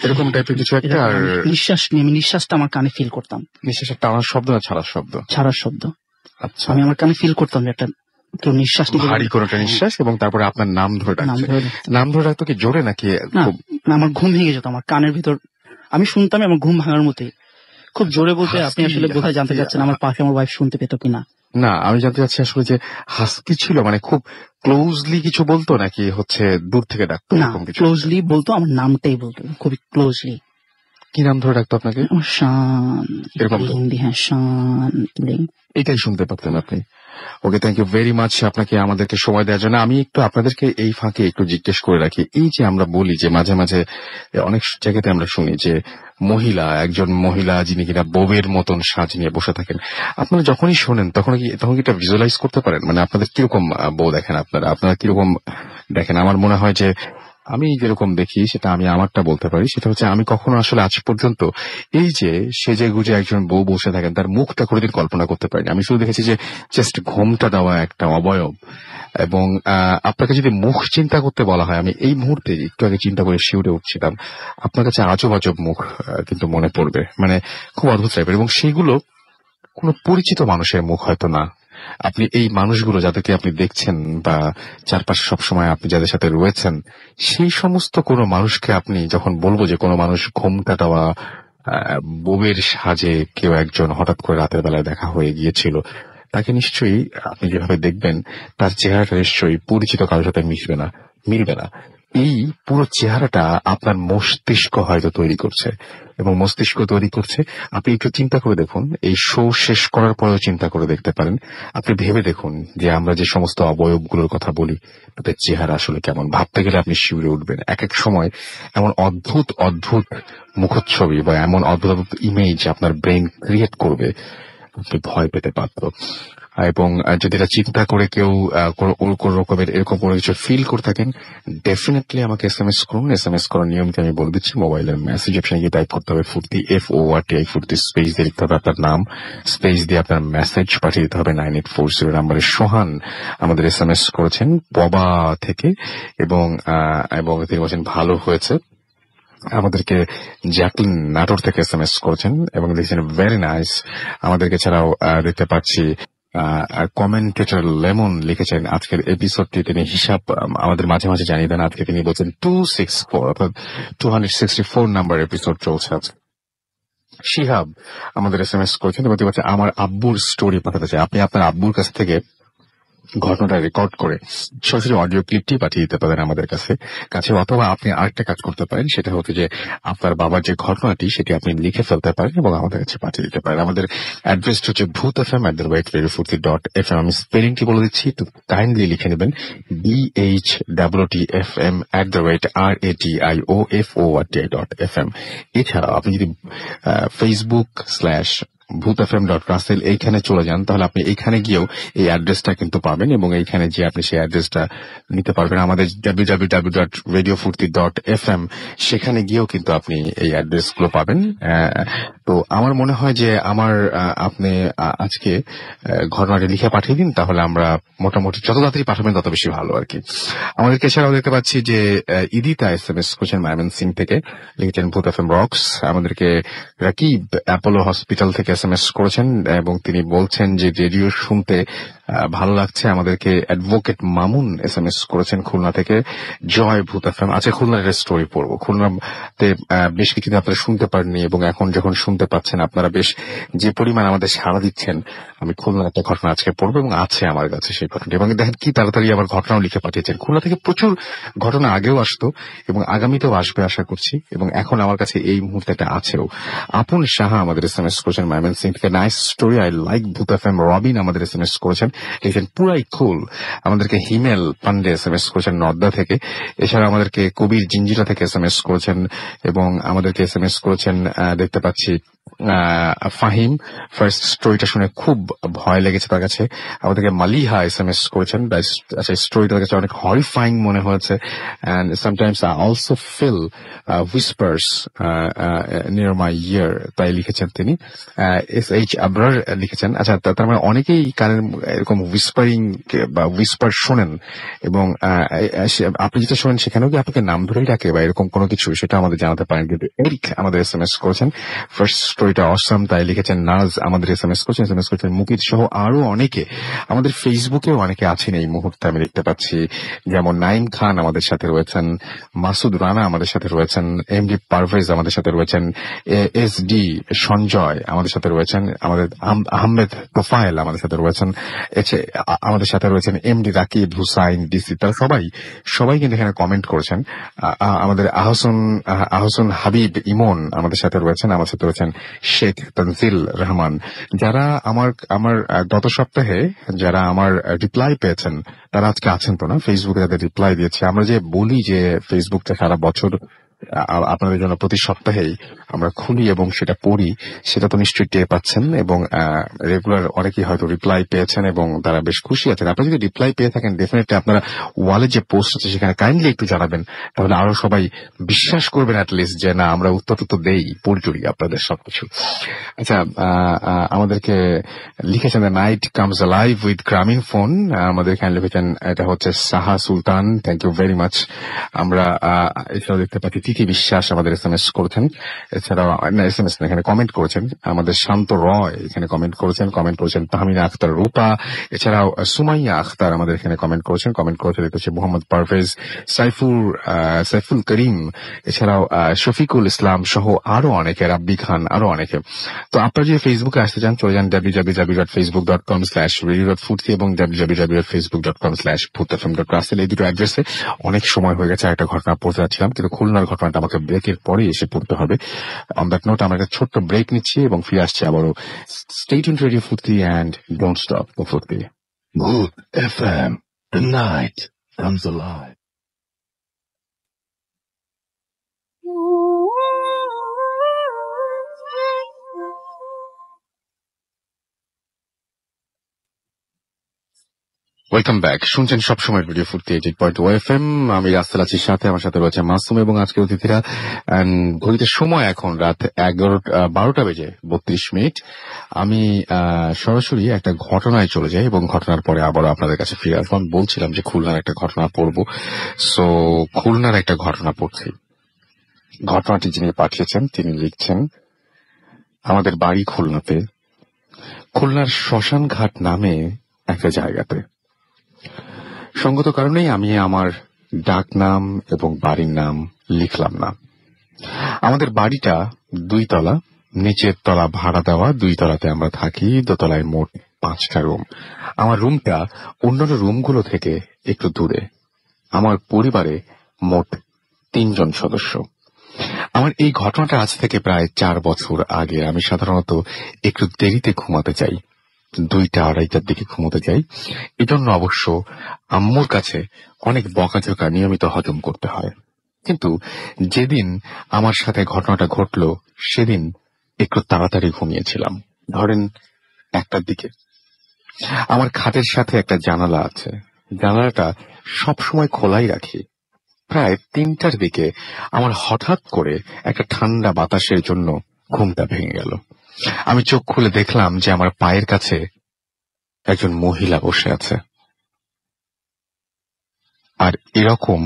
S1: এরকম টাইপের কিছু একটা, আর
S2: নিঃশ্বাস নিয়ে আমি নিঃশ্বাসটা আমার কানে ফিল করতাম।
S1: নিঃশ্বাসের টানার শব্দ না ছাড়ার শব্দ?
S2: ছাড়ার শব্দ।
S1: আচ্ছা,
S2: আমি আমার কানে ফিল করতাম যে একটা কেউ নিঃশ্বাস নিতে,
S1: ভারী কোনো একটা নিঃশ্বাস, এবং তারপরে আপনার নাম ধরে
S2: নাম
S1: ডাকছে।
S2: ধরে
S1: নাম ধরে ডাকতো কি জোরে নাকি
S2: না,
S1: খুব?
S2: আমার ঘুম ভেঙে যেত, আমার কানের ভিতর আমি শুনতাম, আমার ঘুম ভাঙার মতোই খুব জোরে বলতে। আপনি আসলে বোধহয় জানতে চাচ্ছেন আমার পাশে আমার ওয়াইফ শুনতে পেত কিনা?
S1: না, আমি জানতে চাচ্ছি আসলে যে হাস্কি ছিল, মানে খুব ক্লোজলি কিছু বলতো নাকি হচ্ছে দূর থেকে ডাকতো?
S2: না,
S1: এরকম কিছু
S2: ক্লোজলি বলতো, আমার নামটাই বলতো খুবই ক্লোজলি।
S1: কি নাম ধরে ডাকতো আপনাকে?
S2: আমার শান,
S1: এরকম তো?
S2: হিন্দি, হ্যাঁ শান।
S1: এটাই শুনতে পারতেন আপনি? ওকে, থ্যাংক ইউ ভেরি মাচ আপনাকে আমাদেরকে সময় দেওয়ার জন্য। আমি একটু আপনাদেরকে এই ফাঁকে একটু জিজ্ঞেস করে রাখি, এই যে আমরা বলি যে মাঝে মাঝে অনেক জায়গাতে আমরা শুনি যে একজন মহিলা যিনি কিনা বউয়ের মতন সাজ নিয়ে বসে থাকেন, আপনারা যখনই শোনেন তখন কি এটা ভিজুয়ালাইজ করতে পারেন? মানে আপনাদের কিরকম বউ দেখেন আপনারা কিরকম দেখেন? আমার মনে হয় যে আমি যেরকম দেখি সেটা আমি আমারটা বলতে পারি, সেটা হচ্ছে আমি কখনো আসলে আজ পর্যন্ত এই যে সেজে গুজে একজন বউ বসে থাকেন তার মুখটা কোনোদিন কল্পনা করতে পারিনি। আমি শুধু দেখেছি যে জাস্ট ঘোমটা দেওয়া একটা অবয়ব। এবং আপনাকে যদি মুখ চিন্তা করতে বলা হয়, আমি এই মুহূর্তে একটু আগে চিন্তা করে শিউরে উঠছিলাম, আপনার কাছে আজব আজব মুখ কিন্তু মনে পড়বে, মানে খুব অদ্ভুত টাইপের, এবং সেগুলো কোনো পরিচিত মানুষের মুখ হয়তো না। আপনি এই মানুষগুলো যাদেরকে আপনি দেখছেন বা চারপাশে সবসময় আপনি যাদের সাথে রয়েছেন, সেই সমস্ত কোনো মানুষকে আপনি যখন বলবো যে কোনো মানুষ ঘোমটা দেওয়া বউয়ের সাজে কেউ একজন হঠাৎ করে রাতের বেলায় দেখা হয়ে গিয়েছিল, তাকে নিশ্চয়ই আপনি যেভাবে দেখবেন তার চেহারাটা নিশ্চয়ই পরিচিত কারোর সাথে মিলবে না। এই পুরো চেহারাটা আপনার মস্তিষ্ক হয়তো তৈরি করছে, এবং মস্তিষ্ক তৈরি করছে। আপনি একটু চিন্তা করে দেখুন, এই শো শেষ করার পরেও চিন্তা করে দেখতে পারেন, আপনি ভেবে দেখুন যে আমরা যে সমস্ত অবয়বগুলোর কথা বলি তাদের চেহারা আসলে কেমন। ভাবতে গেলে আপনি শিউরে উঠবেন। এক এক সময় এমন অদ্ভুত অদ্ভুত মুখচ্ছবি বা এমন অদ্ভুত অদ্ভুত ইমেজ আপনার ব্রেন ক্রিয়েট করবে, আপনি ভয় পেতে পারত। এবং যদি এটা চিন্তা করে কেউ কোন রকমের এরকম কোনো কিছু ফিল করে থাকেন, ডেফিনেটলি আমাকে এসএমএস করুন। এসএমএস করার নিয়মকে আমি বলে দিচ্ছি। মোবাইলের মেসেজ অপশনে গিয়ে টাইপ করতে হবে ফুর্তি, FORTI ফুর্তি, স্পেস দিয়ে লিখতে হবে আপনার নাম, স্পেস দিয়ে আপনার মেসেজ পাঠিয়ে দিতে হবে 9840 নাম্বারে। সোহান আমাদের এসএমএস করেছেন ববা থেকে, এবং তিনি বলছেন ভালো হয়েছে। আমাদেরকে জ্যাকলিন নাটোর থেকে এসএমএস করেছেন এবং লিখছেন ভেরি নাইস। আমাদেরকে ছাড়াও দেখতে পাচ্ছি কমেন্টেটর লেমন লিখেছেন আজকের এপিসোডটি তিনি হিসাব আমাদের মাঝে মাঝে জানিয়ে দেন। আজকে তিনি বলছেন 264, অর্থাৎ 264 নাম্বার এপিসোড চলছে আজকে। শিহাব আমাদের SMS করেছেন এবং তিনি বলছেন, আমার আব্বুর স্টোরি পাঠাতে চাই। আপনি আপনার আব্বুর কাছ থেকে ঘটনাটা রেকর্ড করে সরাসরি অডিও ক্লিপটি পাঠিয়ে দিতে পারেন আমাদের কাছে অথবা আপনি আরেকটা কাজ করতে পারেন, সেটা হচ্ছে যে আপনার বাবার যে ঘটনাটি সেটি আপনি লিখে ফেলতে পারেন এবং আমাদের কাছে পাঠিয়ে দিতে পারেন। আমাদের অ্যাড্রেসটা হচ্ছে bhutfm@radiofurti.fm। আমি স্পেলিংটি বলে দিচ্ছি, একটু কাইন্ডলি লিখে নেবেন, BHTTFM@radiofurti.fm। এছাড়াও আপনি যদি facebook/bhutfm.russell এইখানে চলে যান, তাহলে আপনি এইখানে গিয়েও এই অ্যাড্রেসটা কিন্তু পাবেন এবং এইখানে যে আপনি সেই অ্যাড্রেসটা নিতে পারবেন। আমাদের www.radiofurti.fm সেখানে গিয়েও কিন্তু আপনি এই অ্যাড্রেসগুলো পাবেন। তো আমার মনে হয় যে আপনি আজকে ঘটনাটি লিখে পাঠিয়ে দিন, তাহলে আমরা মোটামুটি যত তাড়াতাড়ি পাঠাবেন তত বেশি ভালো আর কি। আমাদেরকে এছাড়াও দেখতে পাচ্ছি যে ইদিতা SMS করেছেন ময়মনসিং থেকে, লিখেছেন ভূত FM রক্স। আমাদেরকে রাকিব অ্যাপোলো হসপিটাল থেকে SMS করেছেন এবং তিনি বলছেন যে রেডিও শুনতে ভালো লাগছে। আমাদেরকে অ্যাডভোকেট মামুন SMS করেছেন খুলনা থেকে, জয় ভূত FM। আচ্ছা, খুলনার একটা স্টোরি পড়বো। খুলনাতে বেশ কিছুদিন আপনারা শুনতে পারেননি এবং এখন যখন শুনতে পাচ্ছেন আপনারা বেশ যে পরিমাণ আমাদের সাড়া দিচ্ছেন, আমি খুলনার একটা ঘটনা আজকে পড়বো এবং আছে আমার কাছে সেই ঘটনাটি। এবং দেখেন কি তাড়াতাড়ি আবার ঘটনাও লিখে পাঠিয়েছেন। খুলনা থেকে প্রচুর ঘটনা আগেও আসতো এবং আগামীতেও আসবে আশা করছি, এবং এখন আমার কাছে এই মুহূর্তে একটা আছেও। আপন সাহা আমাদের SMS করেছেন ময়মনসিং থেকে, নাইস স্টোরি, আই লাইক ভূত FM। রবিন আমাদের SMS করেছেন, লিখেছেন পুরাই কুল। আমাদেরকে হিমেল পান্ডে SMS করেছেন নর্দা থেকে। এছাড়া আমাদেরকে কবির জিঞ্জিরা থেকে SMS করেছেন এবং আমাদেরকে SMS করেছেন দেখতে পাচ্ছি ফাহিম। ফার্স্ট স্টোরিটা শুনে খুব ভয় লেগেছে তার কাছে। আমাদেরকে মালিহা SMS করেছেন, আচ্ছা স্টোরিটা তার কাছে অনেক হরিফাইং মনে হয়েছে, and sometimes I also feel whispers near my ear, তাই লিখেছেন তিনি। SH আবরার লিখেছেন, আচ্ছা তার মানে অনেকেই কানের এরকম হুইসপারিং বা হুইসপার শোনেন এবং আপনি যেটা শোনেন সেখানেও কি আপনাকে নাম ধরেই ডাকে বা এরকম কোনো কিছু, সেটা আমাদের জানাতে পারেন। কিন্তু এরিক আমাদের SMS করেছেন, ফার্স্ট স্টোরিটা অসাম, তাই লিখেছেন। নাজ আমাদের SMS করেছেন মুকিত সহ আরো অনেকে। আমাদের ফেসবুকেও অনেকে আছেন এই মুহূর্তে আমি দেখতে পাচ্ছি, যেমন নাইম খান আমাদের সাথে রয়েছেন, মাসুদ রানা আমাদের সাথে রয়েছেন, MD পারভেজ আমাদের সাথে রয়েছেন, SD সঞ্জয় আমাদের সাথে রয়েছেন, আমাদের আহমেদ তোফায়েল আমাদের সাথে রয়েছেন, আমাদের সাথে রয়েছেন MD রাকিব হুসাইন DC। তারা সবাই কিন্তু এখানে কমেন্ট করেছেন। আমাদের আহসান হাবিব ইমন আমাদের সাথে রয়েছেন, আমার সাথে রয়েছেন শেখ তানজিল রহমান। যারা আমার গত সপ্তাহে যারা আমার রিপ্লাই পেয়েছেন তারা আজকে আছেন তো না, ফেসবুকে যাদের রিপ্লাই দিয়েছে। আমরা যে বলি যে ফেসবুকটা সারা বছর আপনাদের জন্য প্রতি সপ্তাহেই আমরা খুলি এবং সেটা পড়ি, সেটা তো নিশ্চয়ই টের পাচ্ছেন এবং রেগুলার অনেকেই হয়তো রিপ্লাই পেয়েছেন এবং তারা বেশ খুশি আছেন। আপনারা যদি রিপ্লাই পেয়ে থাকেন ডেফিনেটলি আপনারা ওয়ালে যে পোস্ট আছে সেখানে কাইন্ডলি একটু জানাবেন, তাহলে আরো সবাই বিশ্বাস করবেন অ্যাটলিস্ট যে না আমরা উত্তর দেই, পড়ি আপনাদের সবকিছু। আচ্ছা, আমাদেরকে লিখেছেন the night comes alive with গ্রামীণ ফোন। আমাদের এখানে লিখেছেন, এটা হচ্ছে সাহা সুলতান, থ্যাংক ইউ ভেরি মাচ। আমরা এছাড়াও দেখতে পাচ্ছি তিথি বিশ্বাস আমাদের SMS করেছেন, এছাড়াও SMS এখানে কমেন্ট করেছেন। আমাদের শান্ত রয় এখানে কমেন্ট করেছেন তাহমিনা আখতার রূপা, এছাড়াও সুমাইয়া আখতার আমাদের এখানে কমেন্ট করেছেন দেখতে হচ্ছে মোহাম্মদ পারভেজ, সাইফুল করিম, এছাড়াও শফিকুল ইসলাম সহ আরো অনেকে, রাব্বি খান, আরো অনেকে। তো আপনারা যদি ফেসবুকে আসতে চান চলে যান www.facebook.com/radio.furti এবং www.facebook.com/bhutfm.russell, এই দুটো অ্যাড্রেসে। অনেক সময় হয়ে গেছে, একটা ঘটনা পড়তে যাচ্ছিলাম কিন্তু খুলনার ঘটনাটা আমাকে ব্রেকের পরে এসে পড়তে হবে। অন দ্যাট নোট আমরা একটা ছোট্ট ব্রেক নিচ্ছি এবং ফিরে আসছি আবারও। স্টে টিউনড রেডিও ফুর্তি অ্যান্ড ডোন্ট স্টপ দ্য ফুর্তি।
S3: Bhoot FM, the night comes alive.
S1: Welcome back, শুনছেন সবসময় রেডিও ফুর্তি 88.2 FM। আমি রাস্তাল আছি সাথে, আমার সাথে রয়েছে মাসুম এবং আজকের অতিথিরা। ঘড়িতে সময় এখন রাত 12টা বেজে 32 মিনিট। আমি সরাসরি একটা ঘটনায় চলে যাই এবং ঘটনার পরে আবারও আপনাদের কাছে ফিরে আসবো। আমি বলছিলাম যে খুলনার একটা ঘটনা পড়বো, সো খুলনার একটা ঘটনা পড়ছি। ঘটনাটি যিনি পাঠিয়েছেন তিনি লিখছেন, আমাদের বাড়ি খুলনাতে, খুলনার শ্মশান ঘাট নামে একটা জায়গাতে। সঙ্গত কারণেই আমি আমার ডাক নাম এবং বাড়ির নাম লিখলাম না। আমাদের বাড়িটা 2 তলা নিচের তলা ভাড়া দেওয়া, 2 তলাতে আমরা থাকি, দোতলায় মোট 5টা রুম। আমার রুমটা অন্যান্য রুমগুলো থেকে একটু দূরে। আমার পরিবারে মোট 3 জন সদস্য। আমার এই ঘটনাটা আজ থেকে প্রায় 4 বছর আগে। আমি সাধারণত একটু দেরিতে ঘুমাতে চাই, 2টা-2:30টার দিকে ঘুমোতে যাই। এজন্য অবশ্য আম্মুর কাছে অনেক বকাঝকা নিয়মিত হজম করতে হয়। কিন্তু যেদিন আমার সাথে ঘটনাটা ঘটলো সেদিন একটু তাড়াতাড়ি ঘুমিয়েছিলাম, ধরেন 1টার দিকে। আমার খাটের সাথে একটা জানালা আছে, জানালাটা সবসময় খোলাই রাখি। প্রায় 3টার দিকে আমার হঠাৎ করে একটা ঠান্ডা বাতাসের জন্য ঘুমটা ভেঙে গেল। আমি চোখ খুলে দেখলাম যে আমার পায়ের কাছে একজন মহিলা বসে আছে, আর এরকম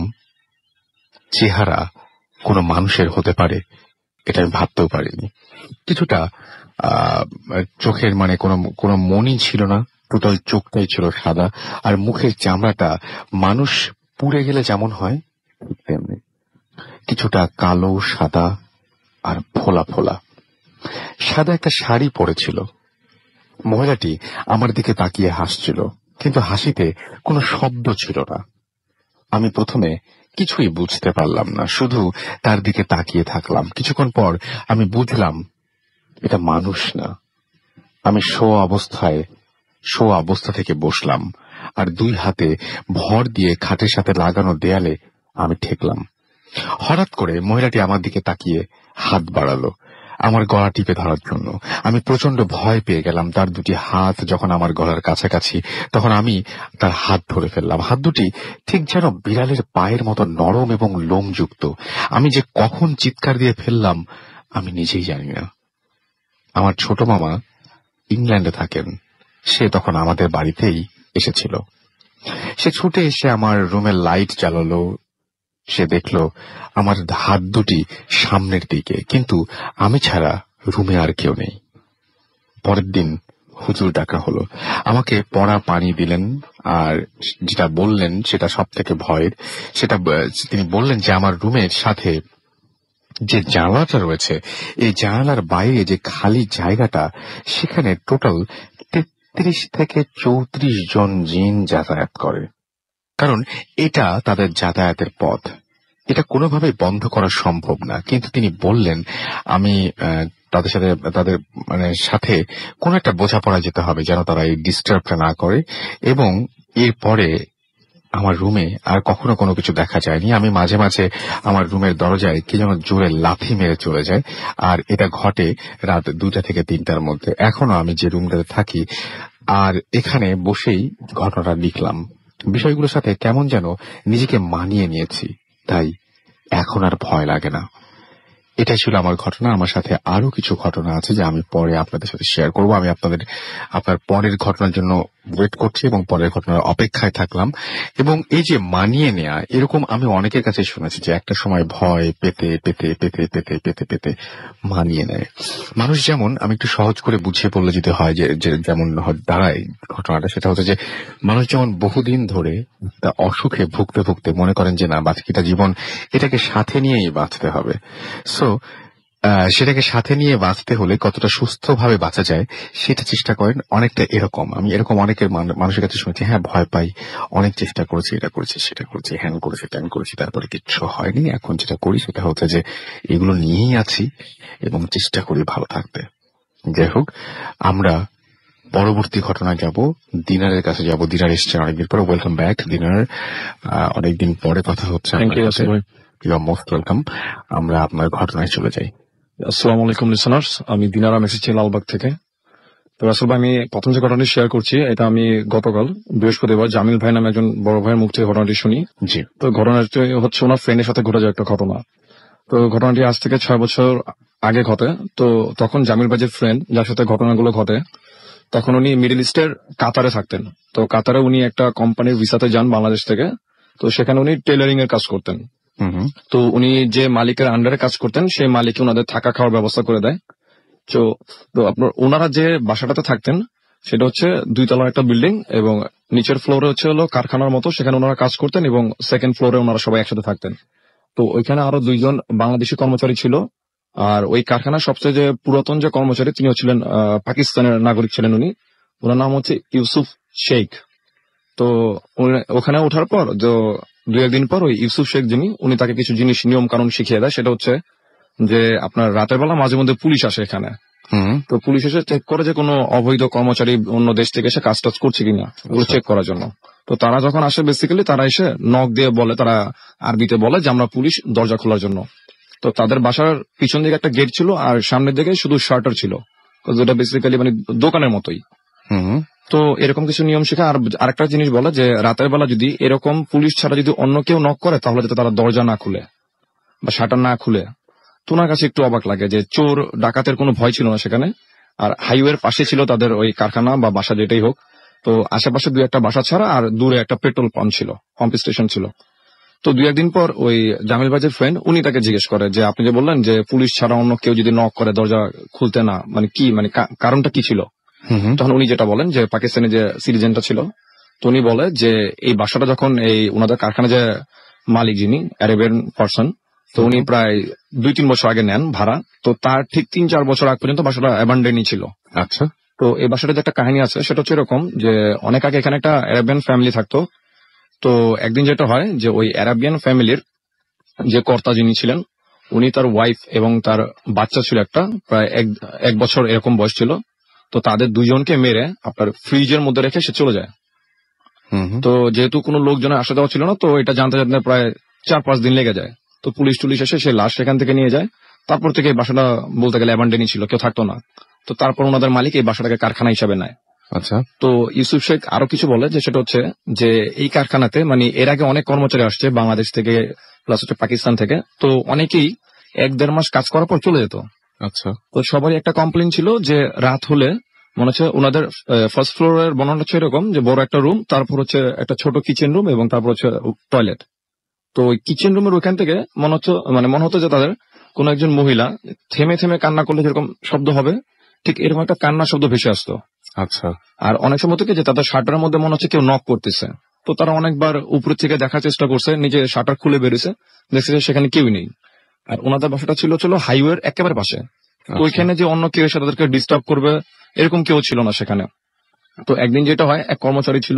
S1: চেহারা কোনো মানুষের হতে পারে এটা আমি ভাবতেও পারিনি। কিছুটা চোখের মানে কোনো মনই ছিল না, টোটাল চোখটাই ছিল সাদা, আর মুখের চামড়াটা মানুষ পুড়ে গেলে যেমন হয় ঠিক তেমনি, কিছুটা কালো সাদা আর ফোলা ফোলা। সাদা একটা শাড়ি পরেছিল। মহিলাটি আমার দিকে তাকিয়ে হাসছিল, কিন্তু হাসিতে কোনো শব্দ ছিল না। আমি প্রথমে কিছুই বুঝতে পারলাম না, শুধু তার দিকে তাকিয়ে থাকলাম। কিছুক্ষণ পর আমি বুঝলাম এটা মানুষ না। আমি শো অবস্থা থেকে বসলাম, আর 2 হাতে ভর দিয়ে খাটের সাথে লাগানো দেয়ালে আমি ঠেকলাম। হঠাৎ করে মহিলাটি আমার দিকে তাকিয়ে হাত বাড়ালো আমার গলা টিপে ধরার জন্য। আমি প্রচন্ড ভয় পেয়ে গেলাম। তার 2টি হাত যখন আমার গলার কাছাকাছি, তখন আমি তার হাত ধরে ফেললাম। হাত দুটি ঠিক যেন বিড়ালের পায়ের মতো নরম এবং লোমযুক্ত। আমি যে কখন চিৎকার দিয়ে ফেললাম আমি নিজেই জানি না। আমার ছোট মামা ইংল্যান্ডে থাকেন, সে তখন আমাদের বাড়িতেই এসেছিল। সে ছুটে এসে আমার রুমের লাইট জ্বালালো। সে দেখল আমার হাত দুটি সামনের দিকে, কিন্তু আমি ছাড়া রুমে আর কেউ নেই। পরের দিন হুজুর ডাকা হলো, আমাকে পড়া পানি দিলেন, আর যেটা বললেন সেটা সব থেকে ভয়ের। তিনি বললেন যে আমার রুমের সাথে যে জানালাটা রয়েছে, এই জানালার বাইরে যে খালি জায়গাটা, সেখানে টোটাল 33 থেকে 34 জন জিন যাতায়াত করে। কারণ এটা তাদের যাতায়াতের পথ, এটা কোনোভাবেই বন্ধ করা সম্ভব না। কিন্তু তিনি বললেন আমি তাদের সাথে কোনো একটা বোঝাপড়া যেতে হবে যেন তারা এই ডিস্টার্বটা না করে। এবং এরপরে আমার রুমে আর কখনো কোনো কিছু দেখা যায়নি। আমি মাঝে মাঝে আমার রুমের দরজায় কে যেন জোরে লাথি মেরে চলে যায়, আর এটা ঘটে রাত 2টা থেকে 3টার মধ্যে। এখনো আমি যে রুমটাতে থাকি আর এখানে বসেই ঘটনাটা লিখলাম। বিষয়গুলোর সাথে কেমন যেন নিজেকে মানিয়ে নিয়েছি, তাই এখন আর ভয় লাগে না। এটাই ছিল আমার ঘটনা। আমার সাথে আরো কিছু ঘটনা আছে যা আমি পরে আপনাদের সাথে শেয়ার করব। আমি আপনার পরের ঘটনার জন্য ওয়েট করছি এবং পরের ঘটনার অপেক্ষায় থাকলাম। এবং এই যে মানিয়ে নেয়া, এরকম আমি অনেকের কাছে শুনেছি যে একটা সময় ভয় পেতে পেতে পেতে পেতে পেতে পেতে মানিয়ে নেয় মানুষ। যেমন আমি একটু সহজ করে বুঝিয়ে বললে যেতে হয় যে যেমন দাঁড়ায় ঘটনাটা, সেটা হচ্ছে যে মানুষ যেমন বহুদিন ধরে তা অসুখে ভুগতে ভুগতে মনে করেন যে না, বাকিটা জীবন এটাকে সাথে নিয়েই বাঁচতে হবে। সো সেটাকে সাথে নিয়ে বাঁচতে হলে কতটা সুস্থভাবে বাঁচা যায় সেটা চেষ্টা করেন। অনেকটা এরকম আমি এরকম অনেকের মানুষের কাছে শুনেছি, হ্যাঁ ভয় পাই, অনেক চেষ্টা করেছি, এটা করেছি সেটা করেছি, হ্যান করেছি ত্যান করেছি, তারপরে কিচ্ছু হয়নি। এখন যেটা করি সেটা হচ্ছে যে এগুলো নিয়েই আছি এবং চেষ্টা করি ভালো থাকতে। যাই হোক, আমরা পরবর্তী ঘটনায় যাব, দিনারের কাছে যাব। দিনার এসছেন অনেকদিন পরে। ওয়েলকাম ব্যাক দিনার, অনেকদিন পরে কথা হচ্ছে। Most welcome. আমরা আপনার ঘটনায় চলে যাই।
S4: আসসালামু আলাইকুম লিসনার্স, আমি দিনারাম এসেছি লালবাগ থেকে। তো আসলে আমি প্রথম যে ঘটনাটি শেয়ার করছি, এটা আমি গতকাল বৃহস্পতিবার জামিল ভাই নামে একজন বড় ভাইয়ের মুখ থেকে ঘটনাটি শুনি।
S1: জি।
S4: তো ঘটনাটি হচ্ছে ওনার ফ্রেন্ডের সাথে ঘটে যায় একটা ঘটনা। তো ঘটনাটি আজ থেকে 6 বছর আগে ঘটে। তো তখন জামিল ভাইয়ের ফ্রেন্ড যার সাথে ঘটনাগুলো ঘটে, তখন উনি মিডল ইস্টের কাতারে থাকতেন। তো কাতারে উনি একটা কোম্পানির ভিসাতে যান বাংলাদেশ থেকে। তো সেখানে উনি টেলারিং এর কাজ করতেন। তো উনি যে মালিকের আন্ডারে কাজ করতেন, সেই মালিক ওনাদের থাকা খাওয়ার ব্যবস্থা করে দেয়। তো আপনার ওনারা যে বাসাটাতে থাকতেন সেটা হচ্ছে 2 তলার একটা বিল্ডিং, এবং নিচের ফ্লোরে হচ্ছে কারখানার মতো, সেখানে ওনারা কাজ করতেন, এবং সেকেন্ড ফ্লোরে ওনারা সবাই একসাথে থাকতেন। তো ওইখানে আরো 2 জন বাংলাদেশি কর্মচারী ছিল, আর ওই কারখানার সবচেয়ে যে পুরাতন যে কর্মচারী তিনি ছিলেন পাকিস্তানের নাগরিক ছিলেন উনি। ওনার নাম হচ্ছে ইউসুফ শেখ। তো ওখানে ওঠার পর দুই একদিন পর ওই ইউসুফ শেখ যিনি উনি তাকে কিছু জিনিস নিয়ম কানুন শিখিয়ে দেয়। সেটা হচ্ছে যে আপনার রাতের বেলা মাঝে মধ্যে পুলিশ আসে এখানে। তো পুলিশ এসে চেক করে যে কোনো অবৈধ কর্মচারী অন্য দেশ থেকে এসে কাজ টাজ করছে কিনা ওগুলো চেক করার জন্য। তো তারা যখন আসে বেসিক্যালি তারা এসে নক দিয়ে বলে, তারা আরবিতে বলে যে আমরা পুলিশ, দরজা খোলার জন্য। তো তাদের বাসার পিছন দিকে একটা গেট ছিল আর সামনের দিকে শুধু শাটার ছিল, যেটা বেসিক্যালি মানে দোকানের মতোই। তো এরকম কিছু নিয়ম শেখা। আর আরেকটা জিনিস বলে যে রাতের বেলা যদি এরকম পুলিশ ছাড়া যদি অন্য কেউ নক করে তাহলে যাতে তারা দরজা না খুলে বা শাটার না খুলে। তো ওনার কাছে একটু অবাক লাগে যে চোর ডাকাতের কোনো ভয় ছিল না সেখানে। আর হাইওয়ের পাশে ছিল তাদের ওই কারখানা বা বাসা যেটাই হোক। তো আশেপাশে দুই একটা বাসা ছাড়া আর দূরে একটা পেট্রোল পাম্প ছিল, পাম্প স্টেশন ছিল। তো দুই একদিন পর ওই জামিল ভাইয়ের ফ্রেন্ড উনি তাকে জিজ্ঞেস করে যে আপনি যে বললেন যে পুলিশ ছাড়া অন্য কেউ যদি নক করে দরজা খুলতে না, মানে কি, মানে কারণটা কি ছিল? তখন উনি যেটা বলেন যে পাকিস্তানি যে সিটিজেনটা ছিল, তো উনি বলে যে এই বাসাটা যখন এই ওনাদের কারখানা যে মালিক যিনি অ্যারাবিয়ান পার্সন, তো উনি প্রায় 2-3 বছর আগে নেন ভাড়া। তো তার ঠিক 3-4 বছর আগ পর্যন্ত বাসাটা অ্যাবান্ডেনই ছিল।
S1: আচ্ছা।
S4: তো এই বাসাটার যে একটা কাহিনী আছে সেটা হচ্ছে এরকম যে অনেক আগে এখানে একটা অ্যারাবিয়ান ফ্যামিলি থাকতো। তো একদিন যেটা হয় যে ওই অ্যারাবিয়ান ফ্যামিলির যে কর্তা যিনি ছিলেন উনি তার ওয়াইফ এবং তার বাচ্চা ছিল একটা, প্রায় এক বছর এরকম বয়স ছিল। তো তাদের দুইজনকে মেরে আপনার ফ্রিজের মধ্যে রেখে সে চলে যায়। তো যেহেতু কোনো লোকজনের আসা যাওয়া ছিল না, তো এটা জানতে জানতে প্রায় 4-5 দিন লেগে যায়। তো পুলিশ টুলিশ এসে সে লাশ সেখান থেকে নিয়ে যায়। তারপর থেকে এই বাসাটা বলতে গেলে অ্যাবান্ডেনই ছিল, কেউ থাকতো না। তো তারপর ওনাদের মালিক এই বাসাটাকে কারখানা হিসাবে নেয়।
S1: আচ্ছা।
S4: তো ইউসুফ শেখ আরো কিছু বলে যে সেটা হচ্ছে যে এই কারখানাতে মানে এর আগে অনেক কর্মচারী আসছে বাংলাদেশ থেকে প্লাস হচ্ছে পাকিস্তান থেকে। তো অনেকেই 1-1.5 মাস কাজ করার পর চলে যেত।
S1: আচ্ছা।
S4: তো সবারই একটা কমপ্লেন ছিল যে রাত হলে মনে হচ্ছে ওনাদের ফার্স্ট ফ্লোরের বর্ণনা হচ্ছে এরকম যে বড় একটা রুম, তারপর হচ্ছে একটা ছোট কিচেন রুম এবং তারপর হচ্ছে টয়লেট। তো ওই কিচেন রুমের ওইখান থেকে মনে হতো যে তাদের কোন একজন মহিলা থেমে থেমে কান্না করলে যেরকম শব্দ হবে ঠিক এরকম একটা কান্নার শব্দ ভেসে আসতো।
S1: আচ্ছা।
S4: আর অনেক সময় থেকে যে তাদের শাটারের মধ্যে মনে হচ্ছে কেউ নক করতেছে। তো তারা অনেকবার উপর থেকে দেখার চেষ্টা করছে, নিজে শাটার খুলে বেরিয়েছে, দেখছে সেখানে কেউ নেই। আর ওনাদের বাসাটা ছিল হাইওয়ের একেবারে পাশে। তো ওইখানে যে অন্য কেউ এসে তাদেরকে ডিস্টার্ব করবে এরকম কেউ ছিল না সেখানে। তো একদিন যেটা হয়, এক কর্মচারী ছিল,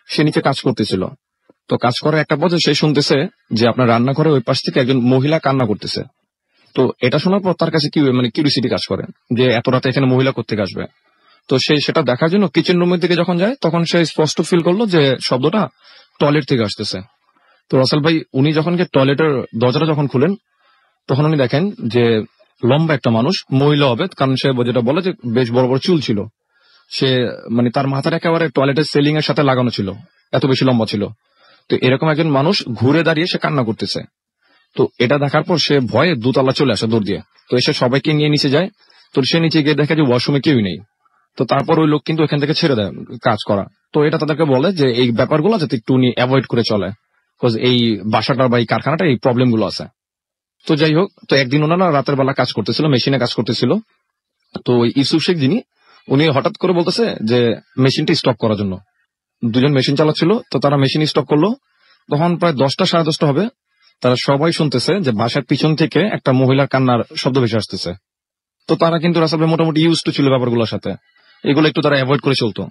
S4: সে নিচে কাজ করতেছিল। তো কাজ করার একটা পর্যায়ে সে শুনতেছে যে আপনার রান্নাঘরে ওই পাশ থেকে একজন মহিলা কান্না করতেছে। তো এটা শোনার পর তার কাছে কিউরিসিটি কাজ করে যে এত রাতে এখানে মহিলা কোত্থেকে আসবে। তো সে সেটা দেখার জন্য কিচেন রুমের দিকে যখন যায় তখন সে স্পষ্ট ফিল করলো যে শব্দটা টয়লেট থেকে আসতেছে। তো রাসেল ভাই উনি যখন টয়লেটের দরজাটা যখন খুলেন তখন উনি দেখেন যে লম্বা একটা মানুষ, মহিলা হবে কারণ সে যেটা বলে যে বেশ বড় বড় চুল ছিল। সে মানে তার মাথার একেবারে টয়লেটের সেলিং এর সাথে লাগানো ছিল, এত বেশি লম্বা ছিল। তো এরকম একজন মানুষ ঘুরে দাঁড়িয়ে সে কান্না করতেছে। তো এটা দেখার পর সে ভয়ে দোতলা চলে আসে দৌড় দিয়ে। তো এসে সবাইকে নিয়ে নিচে যায়। তো সে নিচে গিয়ে দেখে যে ওয়াশরুমে কেউই নেই। তো তারপর ওই লোক কিন্তু এখান থেকে ছেড়ে দেয় কাজ করা। তো এটা তাদেরকে বলে যে এই ব্যাপারগুলো যাতে একটু উনি অ্যাভয়েড করে চলে, বিকজ এই বাসাটা বা এই কারখানাটা এই প্রবলেম গুলো আছে। তো যাই হোক, তো একদিন ওনারা রাতের বেলা কাজ করতেছিল, মেশিনে কাজ করতেছিল। তো ওই ইউসুফ শেখ যিনি উনি হঠাৎ করে বলতেছে যে মেশিনটা স্টপ করার জন্য। দুজন মেশিন চালাচ্ছিল, তো তারা মেশিন স্টপ করলো। তখন প্রায় 10টা 10:30 হবে। তারা সবাই শুনতেছে যে বাসার পিছন থেকে একটা মহিলার কান্নার শব্দ ভেসে আসতেছে। তো তারা কিন্তু রাসেল ভাই মোটামুটি ইউজ টু ছিল ব্যাপারগুলোর সাথে, এগুলো একটু তারা অ্যাভয়েড করে চলতো।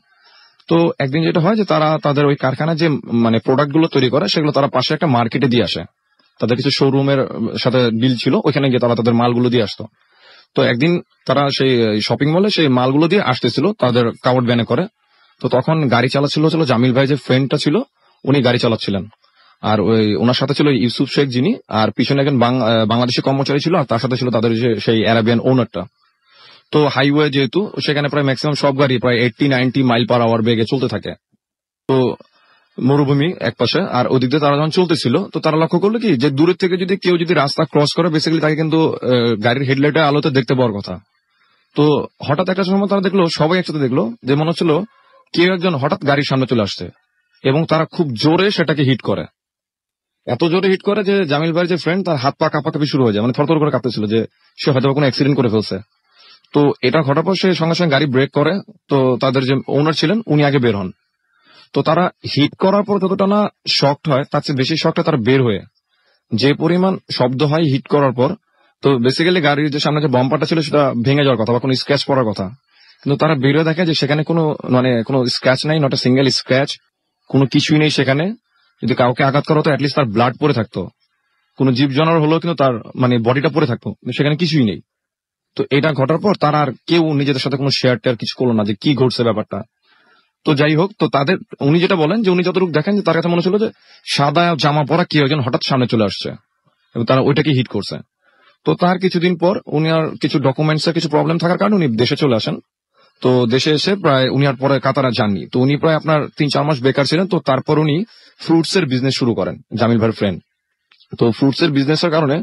S4: তো একদিন যেটা হয় যে তারা তাদের ওই কারখানা যে মানে প্রোডাক্ট গুলো তৈরি করে সেগুলো তারা পাশে একটা মার্কেটে দিয়ে আসে। তাদের কিছু শোরুমের সাথে ডিল ছিল, ওইখানে গিয়ে তারা তাদের মালগুলো দিয়ে আসতো। তো একদিন তারা সেই শপিং মলে সেই মালগুলো দিয়ে আসতেছিল তাদের কাভার্ড ভ্যানে করে। তো তখন গাড়ি চালাচ্ছিল জামিল ভাই যে ফ্রেন্ডটা ছিল উনি গাড়ি চালাচ্ছিলেন। আর ওই ওনার সাথে ছিল ইউসুফ শেখ যিনি, আর পিছনে একজন বাংলাদেশি কর্মচারী ছিল, আর তার সাথে ছিল তাদের সেই অ্যারাবিয়ান ওনারটা। তো হাইওয়ে যেহেতু সেখানে প্রায় ম্যাক্সিমাম সব গাড়ি প্রায় 80-90 মাইল পার আওয়ার বেগে চলতে থাকে। তো মরুভূমি এক পাশে, আর ওদিক দিয়ে তারা যখন চলতেছিল তো তারা লক্ষ্য করলো কি যে দূরের থেকে যদি কেউ যদি রাস্তা ক্রস করে বেসিক্যালি তাকে কিন্তু গাড়ির হেডলাইটের আলোতে দেখতে পাওয়ার কথা। তো হঠাৎ একটা সময় তারা দেখলো, সবাই একসাথে দেখলো যে মনে হচ্ছিল কেউ একজন হঠাৎ গাড়ির সামনে চলে আসছে এবং তারা খুব জোরে সেটাকে হিট করে। এত জোরে হিট করে যে জামিল ভাইয়ের যে ফ্রেন্ড তার হাত পা কাঁপাকাঁপি শুরু হয়ে যায়, মানে থরথর করে কাঁপতেছিল যে সে হয়তো কোনো অ্যাক্সিডেন্ট করে ফেলছে। তো এটা ঘটার পর সে সঙ্গে সঙ্গে গাড়ি ব্রেক করে। তো তাদের যে ওনার ছিলেন উনি আগে বের হন। তো তারা হিট করার পর যতটা না শকড হয় তার চেয়ে বেশি শকড হয় তারা বের হয়ে, যে পরিমাণ শব্দ হয় হিট করার পর তো বেসিক্যালি গাড়ির যে সামনে যে বাম্পারটা ছিল সেটা ভেঙে যাওয়ার কথা বা কোনো স্ক্র্যাচ পড়ার কথা, কিন্তু তারা বেরিয়ে দেখে যে সেখানে কোনো কোনো স্ক্র্যাচ নাই, নট এ সিঙ্গেল স্ক্র্যাচ, কোনো কিছুই নেই সেখানে। যদি কাউকে আঘাত করা হতো অ্যাটলিস্ট তার ব্লাড পড়ে থাকতো, কোনো জীব জানোয়ার হলেও কিন্তু তার বডিটা পড়ে থাকতো, কিন্তু সেখানে কিছুই নেই। তো এটা ঘটার পর তারা আর কেউ নিজেদের সাথে কোনো শেয়ার টেয়ার কিছু করলো না যে কি ঘটছে ব্যাপারটা। তো যাই হোক, তো তাদের উনি যেটা বলেন যে উনি যতটুকু দেখেন যে তার কাছে মনে হচ্ছিল যে সাদা জামা পরা কেউ একজন হঠাৎ সামনে চলে আসছে এবং তারা ওইটাকে হিট করছে। তো তার কিছুদিন পর উনি আর কিছু ডকুমেন্টস এর কিছু প্রবলেম থাকার কারণে উনি দেশে চলে আসেন। তো দেশে এসে প্রায় উনি আর পরে কাতার আর যাননি। তো উনি প্রায় আপনার 3-4 মাস বেকার ছিলেন। তো তারপর উনি ফ্রুটস এর বিজনেস শুরু করেন, জামিল ভাইয়ের ফ্রেন্ড। তো ফ্রুটস এর বিজনেসের কারণে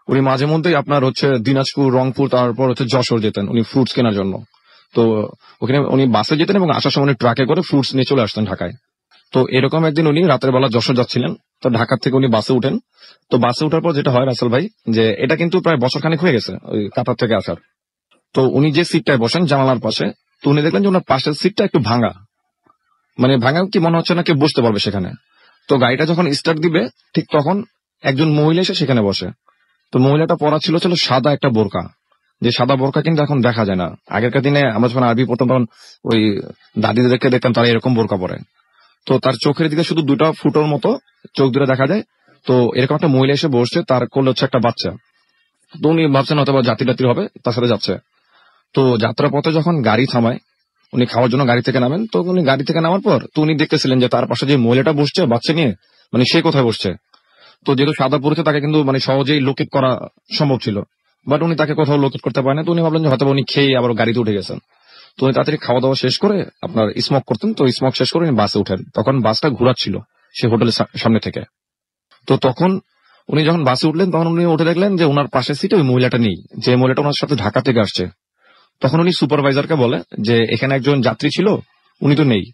S4: উনি মাঝে মধ্যেই আপনার দিনাজপুর, রংপুর, তারপর যশোর যেতেন উনি ফ্রুটস কেনার জন্য। তো ওখানে উনি বাসে যেতেন এবং আসার সময় ট্রাকে করে ফ্রুটস নিয়ে চলে আসতেন ঢাকায়। তো এরকম একদিন উনি রাতের বেলা যশোর যাচ্ছিলেন। তো ঢাকা থেকে উনি বাসে উঠেন। তো বাসে ওঠার পর যেটা হয় রাসেল ভাই, যে এটা কিন্তু প্রায় বছরখানেক হয়ে গেছে ওই কাতার থেকে আসার। তো উনি যে সিটটায় বসেন জানালার পাশে, তো উনি দেখলেন যে ওনার পাশের সিটটা একটু ভাঙা, ভাঙা কি মনে হচ্ছে না কেউ বসতে পারবে সেখানে। তো গাড়িটা যখন স্টার্ট দিবে ঠিক তখন একজন মহিলা এসে সেখানে বসে। তো মহিলাটা পরা ছিল সাদা একটা বোরকা, যে সাদা বোরকা কিন্তু এখন দেখা যায় না। আগেরকার দিনে আমরা যখন আরবি পড়তাম তখন ওই দাদিদেরকে দেখতাম তারা এরকম বোরকা পরে। তো তার চোখের দিকে শুধু 2টা ফুটোর মতো চোখ দুটো দেখা যায়। তো এরকম একটা মহিলা এসে বসছে, তার কোলে হচ্ছে একটা বাচ্চা। তো উনি ভাবছেন হয়তো বা জাতি হবে, তার সাথে যাচ্ছে। তো যাত্রা পথে যখন গাড়ি থামায়, উনি খাওয়ার জন্য গাড়ি থেকে নামেন। তো উনি গাড়ি থেকে নামার পর তো উনি দেখতেছিলেন যে তার পাশে যে মহিলাটা বসছে বাচ্চা নিয়ে, সে কোথায় বসছে। তো যেহেতু সাদা পড়েছে তাকে কিন্তু সহজেই লোকেট করা সম্ভব ছিল, বাট উনি তাকে কোথাও লোকেট করতে পারেন না। তো উনি ভাবলেন যে হয়তো উনি খেয়ে আবার গাড়িতে উঠে গেছেন। তো উনি তাড়াতাড়ি খাওয়া দাওয়া শেষ করে আপনার স্মোক করতেন। তো স্মোক শেষ করে উনি বাসে উঠেন। তখন বাসটা ঘোরাচ্ছিল সে হোটেলের সামনে থেকে। তো তখন উনি যখন বাসে উঠলেন তখন উনি উঠে দেখলেন যে ওনার পাশের সিটে ওই মহিলাটা নেই, যে মহিলাটা ওনার সাথে ঢাকা থেকে আসছে। তখন উনি সুপারভাইজারকে বলে যে এখানে একজন যাত্রী ছিল, উনি তো নেই।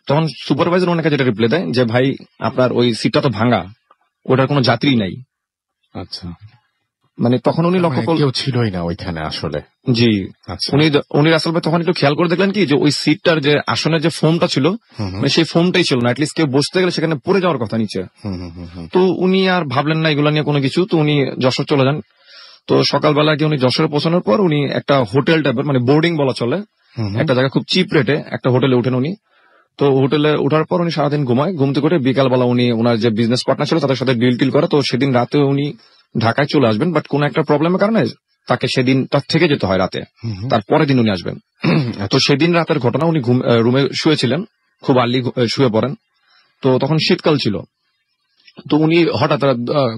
S4: তখন সুপারভাইজার ওনাকে যেটা রিপ্লাই দেয় যে ভাই আপনার ওই সিটটা তো ভাঙা, ওটার কোনো যাত্রী নাই।
S1: আচ্ছা,
S4: তখন উনি লক্ষ্য করলেন
S1: কেউ ছিলই না ওইখানে আসলে।
S4: জি।
S1: আচ্ছা,
S4: উনি রাসেল ভাই তখন একটু খেয়াল করে দেখলেন কি যে ওই সিটটার যে আসনের যে ফোমটা ছিল সেই ফোমটাই ছিল না, অ্যাটলিস্ট কেউ বসতে গেলে সেখানে পড়ে যাওয়ার কথা নিচে। তো উনি আর ভাবলেন না এগুলা নিয়ে কোনো কিছু। তো উনি যশোর চলে যান। তো সকালবেলা গিয়ে উনি যশোরে পৌঁছানোর পর উনি একটা হোটেল টাইপের বোর্ডিং বলা চলে, একটা জায়গা খুব চিপ রেটে একটা হোটেলে উঠেন উনি। তো হোটেলে ওঠার পর উনি সারাদিন ঘুমায়, ঘুমতে করে বিকালবেলা উনি ওনার যে বিজনেস পার্টনার ছিল তাদের সাথে ডিল করে। তো সেদিন রাতে উনি ঢাকায় চলে আসবেন, বাট কোন একটা প্রবলেমের কারণে তাকে সেদিন তার থেকে যেতে হয় রাতে, তারপরের দিন উনি আসবেন। তো সেদিন রাতের ঘটনা, উনি রুমে শুয়েছিলেন, খুব আর্লি শুয়ে পড়েন। তো তখন শীতকাল ছিল। তো উনি হঠাৎ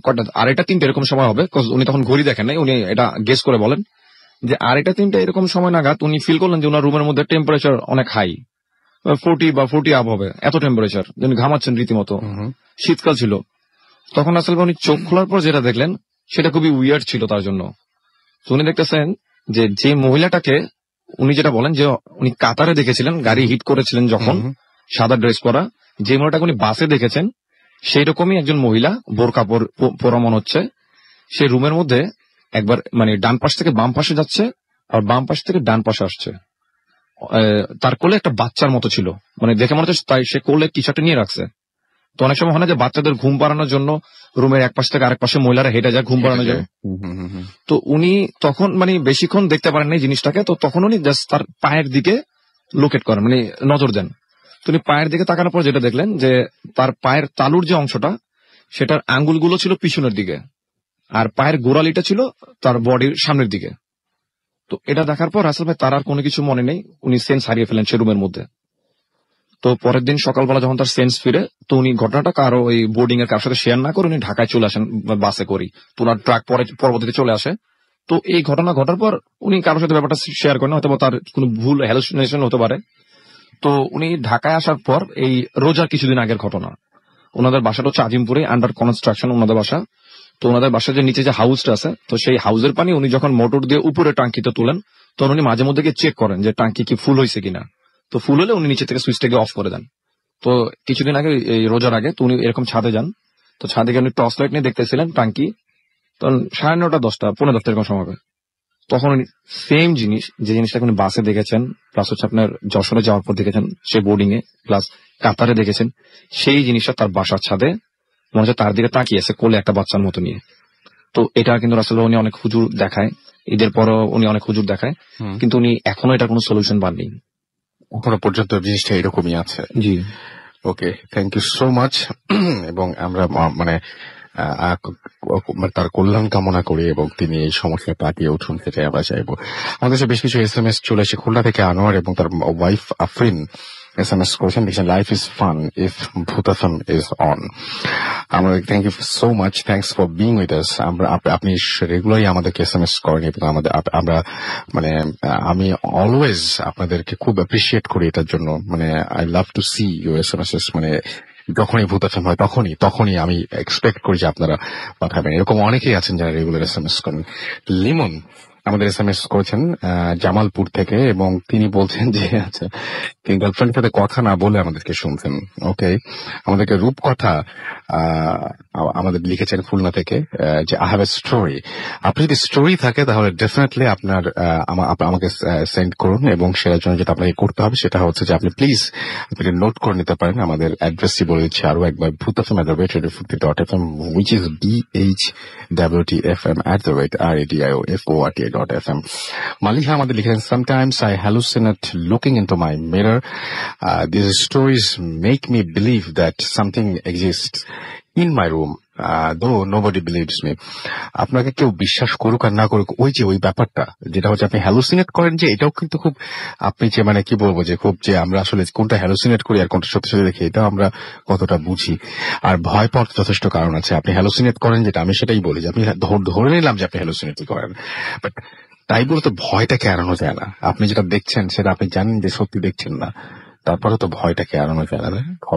S4: কটা 2:30-3 এরকম সময় হবে, উনি তখন ঘড়ি দেখেন নাই, উনি এটা গেস করে বলেন যে 2:30-3 এরকম সময় নাগাদ উনি ফিল করলেন যে ওনার রুমের মধ্যে টেম্পারেচার অনেক হাই, 40 বা 40 আপ হবে, এত টেম্পারেচার, উনি ঘামাচ্ছেন রীতিমতো, শীতকাল ছিল। তখন আসলে উনি চোখ খোলার পর যেটা দেখলেন সেটা খুবই উইয়ার্ড ছিল তার জন্য। তো উনি দেখতেছেন যে মহিলাটাকে উনি যেটা বলেন যে উনি কাতারে দেখেছিলেন, গাড়ি হিট করেছিলেন যখন, সাদা ড্রেস পরা, যে মহিলাটাকে উনি বাসে দেখেছেন সেই রকমই একজন মহিলা, বোরকা পরা মনে হচ্ছে। সে রুমের মধ্যে একবার ডান পাশ থেকে বাম পাশে যাচ্ছে আর বাম পাশ থেকে ডান পাশে আসছে। তার কোলে একটা বাচ্চার মতো ছিল, দেখে মনে হচ্ছে তাই সে কোলে টি শার্টে নিয়ে রাখছে। তো অনেক সময় হয় না যে বাচ্চাদের ঘুম পাড়ানোর জন্য রুমের এক পাশ থেকে আরেক পাশে মহিলারা হেঁটে যায় ঘুম পাড়ানোর জন্য। তো উনি তখন বেশিক্ষণ দেখতে পারেন না জিনিসটাকে। তো তখন উনি জাস্ট তার পায়ের দিকে লোকেট করেন, নজর দেন। তো উনি পায়ের দিকে তাকানোর পর যেটা দেখলেন যে তার পায়ের তালুর যে অংশটা সেটার আঙ্গুলগুলো ছিল পিছনের দিকে, আর পায়ের গোড়ালিটা ছিল তার বডির সামনের দিকে। তো এটা দেখার পর রাসেল ভাই তার আর কোনো কিছু মনে নেই, উনি সেন্স হারিয়ে ফেলেন সে রুমের মধ্যে। তো পরের দিন সকালবেলা যখন তার সেন্স ফিরে, তো উনি ঘটনাটা কারো ওই বোর্ডিং এর কারোর সাথে শেয়ার না করে উনি ঢাকায় চলে আসেন বাসে করি। তো ওনার ট্রাক পরবর্তীতে চলে আসে। তো এই ঘটনা ঘটার পর উনি কারোর সাথে ব্যাপারটা শেয়ার করেন, হয়তো তার কোনো ভুল হ্যালুসিনেশন হতে পারে। তো উনি ঢাকায় আসার পর এই রোজার কিছুদিন আগের ঘটনা, ওনাদের বাসাটা হচ্ছে আজিমপুরে, আন্ডার কনস্ট্রাকশন ওনাদের বাসা। তো ওনাদের বাসার যে নিচে যে হাউসটা আছে, তো সেই হাউসের পানি উনি যখন মোটর দিয়ে উপরে টাঙ্কিতে তুলেন তখন উনি মাঝে মধ্যে চেক করেন যে টাঙ্কি কি ফুল হয়েছে কিনা। তো ফুল হলে উনি নিচে থেকে সুইচটাকে অফ করে দেন। তো কিছুদিন আগে এই রোজার আগে তো উনি এরকম ছাদে যান। তো ছাদে গিয়ে উনি টর্চ লাইট নিয়ে দেখতেছিলেন টাঙ্কি, তখন 9:30, 10টা, 10:45 এরকম সময় হবে। তখন উনি সেম জিনিস, যে জিনিসটা উনি বাসে দেখেছেন, প্লাস হচ্ছে আপনার যশোরে যাওয়ার পর দেখেছেন সে বোর্ডিং এ, প্লাস কাতারে দেখেছেন, সেই জিনিসটা তার বাসার ছাদে মনে হচ্ছে তার দিকে তাকিয়ে আছে কোলে একটা বাচ্চার মতো নিয়ে। তো এটা কিন্তু রাসেল উনি অনেক হুজুর দেখায়, ঈদের পরও উনি অনেক হুজুর দেখায়, কিন্তু উনি এখনো এটা কোনো সলিউশন পাননি।
S1: এখনো পর্যন্ত জিনিসটা এরকমই আছে।
S4: জি,
S1: ওকে, থ্যাংক ইউ সো মাচ। এবং আমরা মানে তার কল্যাণ কামনা করি এবং তিনি এই সমস্যা কাটিয়ে উঠুন, সেটাই আমরা চাইবো। আমাদের কাছে বেশ কিছু SMS চলে এসে খুলনা থেকে আনোয়ার এবং তার ওয়াইফ আফরিন SMS করেছেন, লিখেছেন life is fun if Bhoot FM is on. আমরা thank you so much, thanks for being with us. আপনি রেগুলারই আমাদেরকে SMS করেন এবং আমরা মানে আমি অলওয়েজ আপনাদেরকে খুব অ্যাপ্রিসিয়েট করি এটার জন্য। মানে I love to see your SMS। মানে যখনই ভূত এফএম হয় তখনই আমি এক্সপেক্ট করি যে আপনারা পাঠাবেন। এরকম অনেকেই আছেন যারা রেগুলার SMS করেন। লিমন আমাদের SMS করেছেন জামালপুর থেকে এবং তিনি বলছেন যে আচ্ছা তিনি গার্লফ্রেন্ডের সাথে কথা না বলে আমাদেরকে শুনছেন। ওকে, আমাদেরকে রূপকথা আমাদের লিখেছেন খুলনা থেকে যে আই হ্যাভ এ স্টোরি। আপনি যদি স্টোরি থাকে তাহলে ডেফিনেটলি আপনার আমাকে সেন্ড করুন এবং সেটার জন্য যেটা আপনাকে করতে হবে সেটা হচ্ছে যে আপনি প্লিজ আপনি নোট করে নিতে পারেন। আমাদের অ্যাড্রেসটি বলে দিচ্ছি আরো একবার, bhutfm@radio40.fm, which is BHWTFM@radioFORTA.fm। Maliha আমাদের লিখেছেন sometimes I hallucinate looking into my mirror. These stories make me believe that something exists in my room, though nobody believes me. আপনাকে কেউ বিশ্বাস করুক আর না করুক, ওই ব্যাপারটা যেটা হচ্ছে আপনি হ্যালুসিনেট করেন, যে এটাও কিন্তু খুব আপনি যে মানে কি বলবো যে খুব যে আমরা আসলে কোনটা হ্যালুসিনেট করি আর কোনটা সত্যি সত্যি দেখি এটাও আমরা কতটা বুঝি। আর ভয় পাওয়ার যথেষ্ট কারণ আছে। আপনি হ্যালুসিনেট করেন যেটা, আমি সেটাই বলি যে আপনি ধরে নিলাম যে আপনি হ্যালুসিনেট করেন, বাট তাই বলে তো ভয়টাকে এড়ানো যায় না। আপনি যেটা দেখছেন সেটা আপনি জানেন যে সত্যি দেখছেন না, তারপরে তো ভয়টাকে এড়ানো যায় না।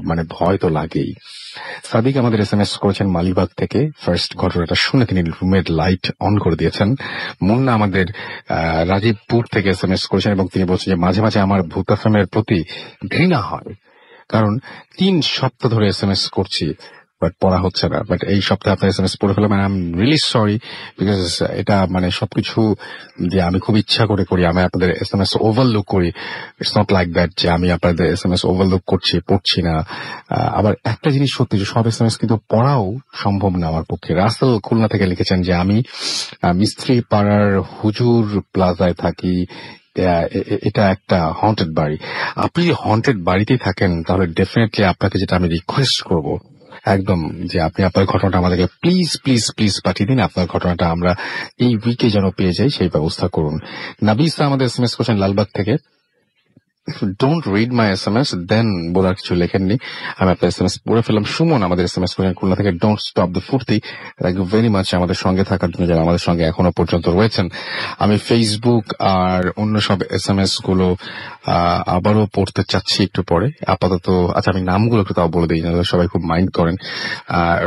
S1: মানে ভয় তো লাগেই। সাদিক আমাদের SMS করেছেন মালিবাগ থেকে। ফার্স্ট ঘটনাটা শুনে তিনি রুমের লাইট অন করে দিয়েছেন। মুন্না আমাদের রাজীবপুর থেকে SMS করেছেন এবং তিনি বলছেন যে মাঝে মাঝে আমার ভূত এফএমের প্রতি ঘৃণা হয়, কারণ 3 সপ্তাহ ধরে SMS করছি বাট পড়া হচ্ছে না। বাট এই সপ্তাহে আপনার SMS পড়ে ফেলাম, I am really sorry, because এটা মানে সবকিছু যে আমি খুব ইচ্ছা করে করি, আমি আপনাদের SMS ওভারলুক করি। ইটস নট লাইক দ্যাট যে আমি আপনাদের SMS ওভারলুক পড়ছি না। আবার একটা জিনিস সত্যি যে সব SMS কিন্তু পড়াও সম্ভব না আমার পক্ষে। রাসেল খুলনা থেকে লিখেছেন যে আমি মিস্ত্রি পাড়ার হুজুর প্লাজায় থাকি, এটা একটা হন্টেড বাড়ি। আপনি যদি হন্টেড বাড়িতেই থাকেন তাহলে ডেফিনেটলি আপনাকে যেটা আমি রিকোয়েস্ট করবো একদম যে আপনি আপনার ঘটনাটা আমাদেরকে প্লিজ প্লিজ প্লিজ পাঠিয়ে দিন। আপনার ঘটনাটা আমরা এই উইকে যেন পেয়ে যাই সেই ব্যবস্থা করুন। নাবিসা আমাদের SMS করছেন লালবাগ থেকে। ডোন্ট রিড মাই SMS দেন বলার কিছু লেখেননি, আমি আপনার SMS পড়ে ফেললাম। সুমন আমাদের SMS করেন খুলনা থেকে, ডোন্ট স্টপ দ্য ফুর্তি। থ্যাংক ইউ ভেরি মাচ আমাদের সঙ্গে থাকার জন্য, যারা আমাদের সঙ্গে এখনো পর্যন্ত রয়েছেন। আমি ফেসবুক আর অন্য সব SMS গুলো আবারও পড়তে চাচ্ছি একটু পরে। আপাতত আচ্ছা আমি নামগুলো একটু তাও বলে দিই না, সবাই খুব মাইন্ড করেন।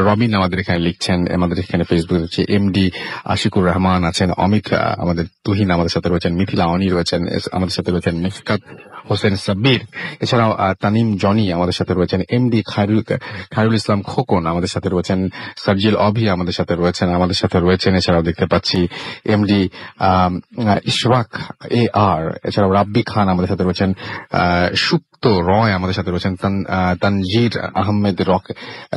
S1: রবিন আমাদের এখানে লিখছেন, আমাদের এখানে ফেসবুকে হচ্ছে এমডি আশিকুর রহমান আছেন, অমিত আমাদের তুহিন আমাদের সাথে রয়েছেন, মিথিলা অনি রয়েছেন আমাদের সাথে রয়েছেন, মিফকাত হোসেন সাব্বির, এছাড়াও তানিম জনি আমাদের সাথে রয়েছেন, এমডি খায়রুল ইসলাম খোকন আমাদের সাথে রয়েছেন, সার্জিল অভি আমাদের সাথে রয়েছেন এছাড়াও দেখতে পাচ্ছি এমডি ইশরাক AR, এছাড়াও রাব্বি খান আমাদের সাথে রয়েছেন, সুপ্ত রয় আমাদের সাথে রয়েছেন, তানজির আহমেদ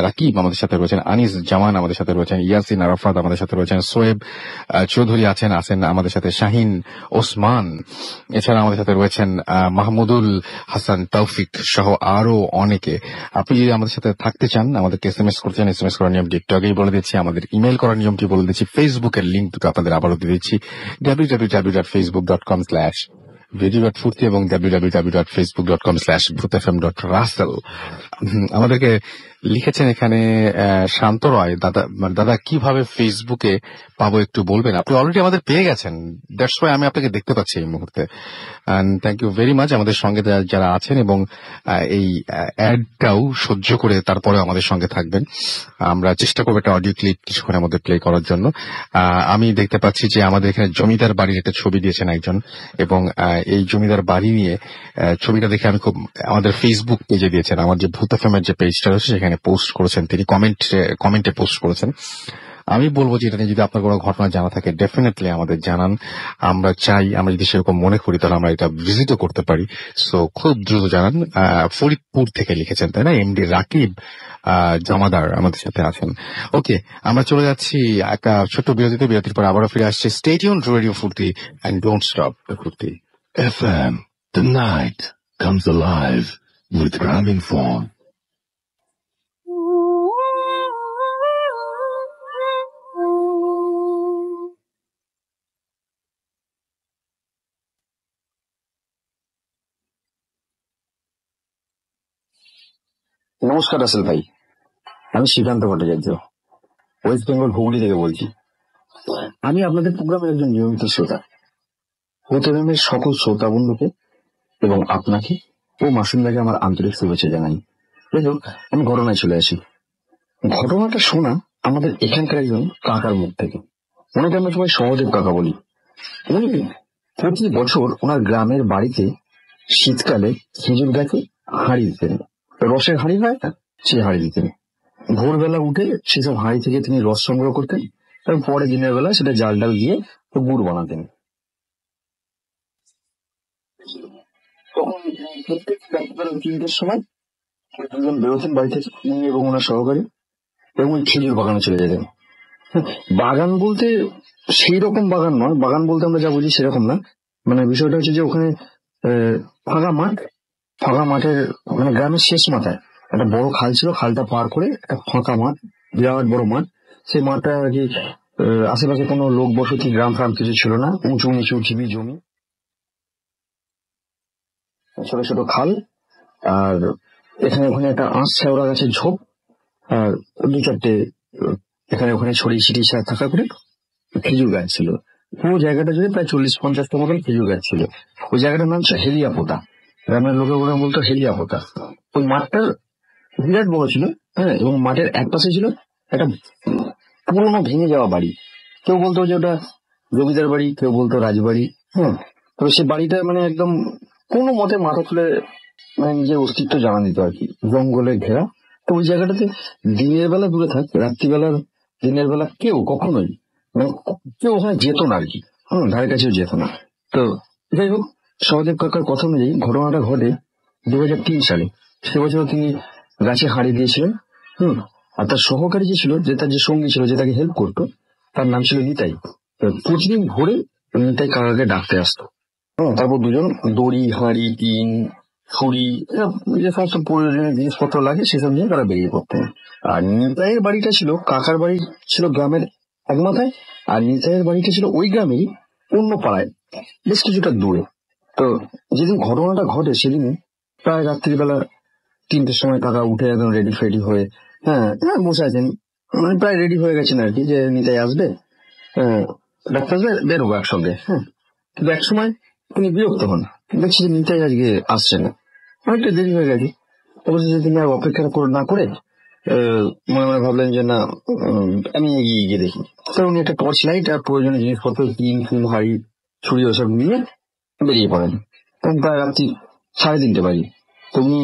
S1: রাকিব আমাদের সাথে রয়েছেন, আনিস জামান আমাদের সাথে রয়েছেন, ইয়াসিন আরাফাত আমাদের সাথে রয়েছেন, সোয়েব চৌধুরী আছেন আমাদের সাথে, শাহিন ওসমান, এছাড়া আমাদের সাথে রয়েছেন মাহমুদুল হাসান তৌফিক সহ আরো অনেকে। আপনি যদি আমাদের সাথে থাকতে চান আমাদেরকে SMS করতে চান, SMS করার নিয়মটি একটু আগেই বলে দিচ্ছি, আমাদের ইমেল করার নিয়মটি বলে দিচ্ছি, ফেসবুকের লিঙ্ক দুটো আপনাদের আবারও দিয়ে দিচ্ছি, www.facebook.com/radio.furti এবং www.facebook.com/bhutfm.russell। আমাদেরকে লিখেছেন এখানে শান্ত রয়, দাদা কিভাবে ফেসবুকে পাবো একটু বলবেন? আপনি অলরেডি আমাদের পেয়ে গেছেন, দ্যাটস ওয়াই আমি আপনাকে দেখতে পাচ্ছি এই মুহূর্তে। থ্যাংক ইউ ভেরি মাচ আমাদের সঙ্গে যারা আছেন এবং এই অ্যাডটাও সহ্য করে তারপরে আমাদের সঙ্গে থাকবেন। আমরা চেষ্টা করবো একটা অডিও ক্লিপ কিছুক্ষণের মধ্যে প্লে করার জন্য। আমি দেখতে পাচ্ছি যে আমাদের এখানে জমিদার বাড়ির একটা ছবি দিয়েছেন একজন, এবং এই জমিদার বাড়ি নিয়ে ছবিটা দেখে আমি খুব আমাদের ফেসবুক পেজে দিয়েছেন, আমার যে ভূত এফএম এর যে পেজটা রয়েছে সেখানে পোস্ট করেছেন, তিনি কমেন্টে পোস্ট করেছেন। আমি বলবো যে এটা নিয়ে যদি আপনার কোনো ঘটনা জানা থাকে ডেফিনেটলি আমাদের জানান। আমরা চাই, আমরা যদি সেরকম মনে করি তাহলে আমরা এটা ভিজিটও করতে পারি। সো খুব দ্রুত জানান। ফরিদপুর থেকে লিখেছেন তাই না, এমডি রাকিব জামাদার আমাদের সাথে আছেন। ওকে, আমরা চলে যাচ্ছি একটা ছোট্ট বিরতিতে। বিরতির পর আবারও ফিরে আসছে। স্টে টিউনড রেডিও ফুর্তি এন্ড ডোন্ট স্টপ দ্য ফুর্তি।
S3: FM, the night comes alive with Gramophone.
S5: নমস্কার রাসেল ভাই, আমি শ্রীকান্ত ভট্টাচার্য, ওয়েস্ট বেঙ্গল হুগলি থেকে বলছি। আমি আপনাদের প্রোগ্রামের একজন নিয়মিত শ্রোতা। হোটেলের সকল শ্রোতা বন্ধুকে এবং আপনাকে ও মাসুমদাকে আমার আন্তরিক শুভেচ্ছা জানাই। যাই হোক, আমি ঘটনায় চলে আসি। ঘটনাটা শোনা আমাদের এখানকার একজন কাকার মুখ থেকে। ওনাকে আমরা সবাই সহদেব কাকা বলি। উনি প্রতি বছর ওনার গ্রামের বাড়িতে শীতকালে খেজুর গাছে হাঁড়ি দিতেন, রসের হাঁড়ি হয় না, সেই হাঁড়ি দিতেন। ভোরবেলা উঠে সেসব হাঁড়ি থেকে তিনি রস সংগ্রহ করতেন এবং পরে দিনের বেলা সেটা জাল ডাল দিয়ে গুড় বানাতেন। তখন প্রত্যেক রাত্রিবেলা 3টের সময় দুজন বেরোতেন বাড়ি থেকে, উনি এবং ওনার সহকারী, এবং ওই খেজুর বাগানে চলে যেতেন। বাগান বলতে সেই রকম বাগান নয়, বাগান বলতে আমরা যা বুঝি সেরকম না। মানে বিষয়টা হচ্ছে যে ওখানে ফাঁকা মাঠের মানে গ্রামের শেষ মাথায় একটা বড় খাল ছিল, খালটা পার করে একটা ফাঁকা মাঠ, বিরাট বড় মাঠ। সেই মাঠটা আর কি আশেপাশে কোনো লোক বসতি গ্রাম ফ্রাম কিছু ছিল না, উঁচু নিচু ঢিবি জমি, ছোট ছোট খাল, আর এখানে ওখানে একটা আঁশ শেওড়া গাছের ঝোপ, আর 2-4টে এখানে ওখানে ছড়িয়ে ছিটিয়ে থাকা করে খেজুর গাছ ছিল। পুরো জায়গাটা জুড়ে প্রায় 40-50টা মতন খেজুর গাছ ছিল। ওই জায়গাটার নাম ছিল হেলিয়াপোতা, গ্রামের লোকের ওরা বলতো হেলিয়াপোতা। ওই মাঠটা বিরাট বড় ছিল, হ্যাঁ, এবং মাঠের এক পাশে ছিল একটা পুরোনো ভেঙে যাওয়া বাড়ি। কেউ বলতো যে ওটা জমিদার বাড়ি, কেউ বলতো রাজবাড়ি। হ্যাঁ, তবে সে বাড়িটা মানে একদম কোনো মতে মাথা তুলে মানে নিজের অস্তিত্ব জানা দিত আর কি, জঙ্গলে ঘেরা। তো ওই জায়গাটাতে দিনের বেলা দূরে থাক, রাত্রিবেলা দিনের বেলা কেউ কখনোই মানে কেউ ওখানে যেত না আর কি, ধারে কাছেও যেত না। তো যাই হোক, সহদেব কাকার কথা অনুযায়ী ঘটনাটা ঘটে 2003 সালে। সে বছর তিনি গাছে হাঁড়ি দিয়েছিলেন। আর তার সহকারী যে ছিল, যে তার যে সঙ্গী ছিল, যে তাকে হেল্প করতো, তার নাম ছিল নিতাই। তো প্রতিদিন ভোরে নিতাই কাকাকে ডাকতে আসতো। তারপর দুজন দড়ি, হাঁড়ি, টিন, ছুরি, যে সমস্ত প্রয়োজনীয় জিনিসপত্র লাগে সেসব নিয়ে তারা বেরিয়ে পড়তেন। আর নিতাইয়ের বাড়িটা ছিল, কাকার বাড়ি ছিল গ্রামের এক মাথায়, আর নিতাইয়ের বাড়িটা ছিল ওই গ্রামেরই অন্য পাড়ায়, বেশ কিছুটা দূরে। তো যেদিন ঘটনাটা ঘটে সেদিন প্রায় রাত্রিবেলা 3টের সময় কাকা উঠে একদম রেডি ফেডি হয়ে, হ্যাঁ বসে আছেন, মানে প্রায় রেডি হয়ে গেছেন আর কি, যে নিতাই আসবে, ডাক্তার বেরোবো একসঙ্গে। হ্যাঁ, কিন্তু এক সময় তিনি বিরক্ত হন, দেখছি যে নিতাই আজকে আসছে না, অনেকটা দেরি হয়ে গেছে। অবশেষে তিনি আর অপেক্ষা না করে মনে মনে ভাবলেন যে না, আমি এগিয়ে গিয়ে দেখি। তো উনি একটা টর্চ লাইট আর প্রয়োজনীয় জিনিসপত্র, টিন ফিন, হাড়ি, ছুরি, ওসব নিয়ে বেরিয়ে পড়েন। তখন প্রায় রাত্রি 3:30 বাজে। তো উনি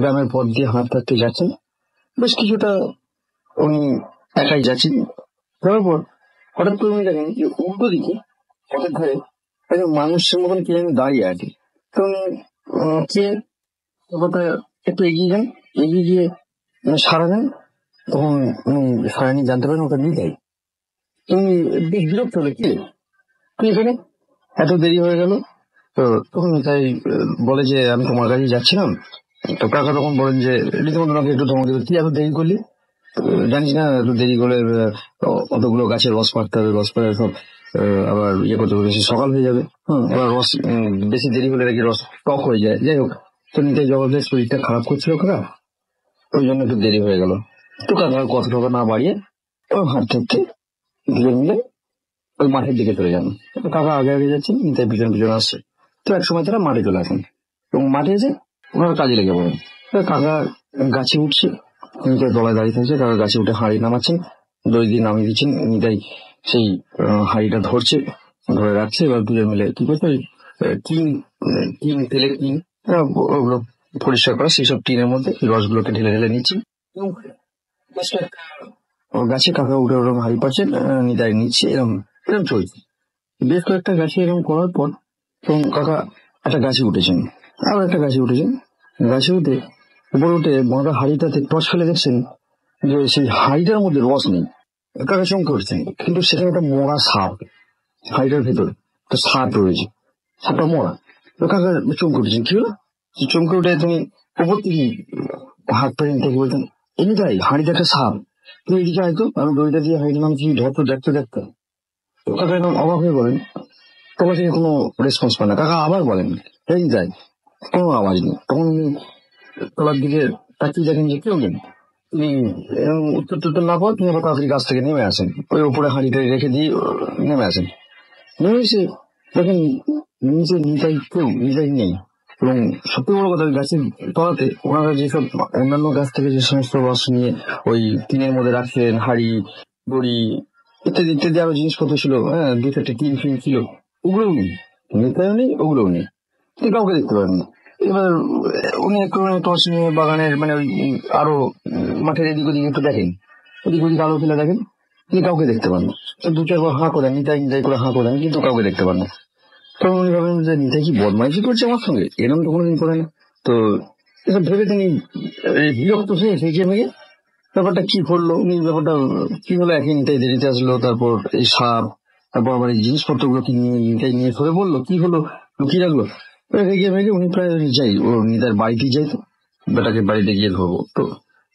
S5: গ্রামের পথ দিয়ে হাঁটতে হাঁটতে যাচ্ছেন, বেশ কিছুটা উনি একাই যাচ্ছেন। যাওয়ার পর হঠাৎ করে উনি দেখেন যে উল্টো দিকে পথের ধারে একজন মানুষের মতন কে যেন দাঁড়িয়ে আছে। তো উনি কে কথা একটু এগিয়ে যান, এগিয়ে গিয়ে সাড়া দেন। তখন উনি সাড়া নিয়ে জানতে পারেন ওটা নিতাই। উনি বেশ বিরক্ত হলে, কি তুই এখানে, এত দেরি হয়ে গেল। তো তখন তাই বলে যে আমি তোমার কাছে যাচ্ছিলাম। তো কাকা তখন বলেন যে রীতিমতো আমাকে একটু ধমক দেবে, কি এত দেরি করলি, জানিস না একটু দেরি করলে অতগুলো গাছের রস পাড়তে হবে, রস পাড়ে সব আবার ইয়ে করতে হবে, বেশি সকাল হয়ে যাবে। এবার রস বেশি দেরি হলে নাকি রস টক হয়ে যায়। যাই হোক, তো নিতে জবাবদের শরীরটা খারাপ করছিল খারাপ, ওই জন্য একটু দেরি হয়ে গেল। তো কাকা কথা টকা না বাড়িয়ে হাঁটতে হাঁটতে দুজন মিলে ওই মাঠের দিকে চলে যান। কাকা আগে আগে যাচ্ছেন, নিতাই পিছন পিছন আসছে। তো এক সময় তারা মাঠে চলে আসেন এবং মাঠে এসে ওনারা কাজে লেগে পড়েন। কাকা গাছে উঠছে, নিতাই তলায় দাঁড়িয়ে থাকছে, কাকা গাছে উঠে হাঁড়ি নামাচ্ছেন, দড়ি দিয়ে নামিয়ে দিচ্ছেন। নিতাই সেই হাঁড়িটা ধরছে, ধরে রাখছে। এবার দুজন মিলে কি করছে, টিন তেলে টিন ওগুলো পরিষ্কার করা, সেই সব টিনের মধ্যে রসগুলোকে ঢেলে ঢেলে নিচ্ছে এবং বেশ একটা ও গাছে কাকা উঠে ওরকম হাড়ি পাচ্ছেন, নিতাই নিচ্ছে, এরকম এরকম চলছে। বেশ কয়েকটা গাছে এরকম করার পর তখন কাকা একটা গাছে উঠেছেন, আরো একটা গাছে উঠেছেন। গাছে উঠে উপরে উঠে বাঁধা হাড়িটাতে টর্চ ফেলে দেখছেন যে সেই হাড়িটার মধ্যে রস নেই। কাকা চমকে উঠছেন, কিন্তু সেখানে একটা মরা সাপ, হাড়িটার ভেতরে একটা সাপ রয়েছে, সাপটা মরা। তো কাকা চমকে উঠেছেন, কি হলো? চমকে উঠে তুমি উপর থেকে হাত পা থেকে বলতেন, এমনি তাই হাড়িতে একটা সাপ, তুমি এদিকে আয় তো, আমি দড়িটা দিয়ে হাড়িটা নামছি ধরতো, দেখতে দেখতে। তো কাকা একদম অবাক হয়ে বলেন, তখন থেকে কোনো রেসপন্স পায় না। কাকা আবার বলেন, এই যাই, কোনো আওয়াজ নেই। তখন উনি তলার দিকে তাকিয়ে দেখেন যে কেউ নেই। তিনি উত্তর টুত্তর না পাওয়া তিনি আবার তাড়াতাড়ি গাছ থেকে নেমে আসেন, ওই উপরে হাঁড়িটা রেখে দিয়ে নেমে আসেন। নেমে এসে দেখেন নিচে নিতাই নেই। এবং সবথেকে বড় কথা, ওই গাছের তলাতে ওনারা যেসব অন্যান্য গাছ থেকে যে সমস্ত রস নিয়ে ওই টিনের মধ্যে রাখছেন, হাঁড়ি, দড়ি ইত্যাদি ইত্যাদি আরো জিনিসপত্র ছিল, হ্যাঁ, দু চারটে টিন ফিন ছিল, ওগুলোও নেই। নিতাইও নেই, ওগুলোও নেই, তিনি কাউকে দেখতে পারেন না। এবার উনি একটু টর্চ নিয়ে বাগানের মানে ওই আরো মাঠের এদিক ওদিক একটু দেখেন, ওদিক ওদিক আলো ফেলে দেখেন, তিনি কাউকে দেখতে পান না। দু চারবার হাঁ করেন, নিতাই করে হাঁ করেন, কিন্তু কাউকে দেখতে পান না। তখন উনি ভাবেন যে নিতাই কি বদমাইশি করছে আমার সঙ্গে, এরকম তো কোনোদিন করে না। তো এসব ভেবে তিনি বিরক্ত হয়ে সেঁকে মেঘে ব্যাপারটা কি করলো, উনি ব্যাপারটা কি হলো, একই নিতাই দেরিতে আসলো, তারপর এই সাপ, তারপর আবার এই জিনিসপত্র গুলো কি নিতাই নিয়ে সরে বললো, কি হলো, লুকিয়ে রাখলো। রেগে মেগে উনি প্রায় যাই ও নিতাইয়ের বাড়িতে যাই, তো বেটাকে বাড়িতে গিয়ে ধরবো। তো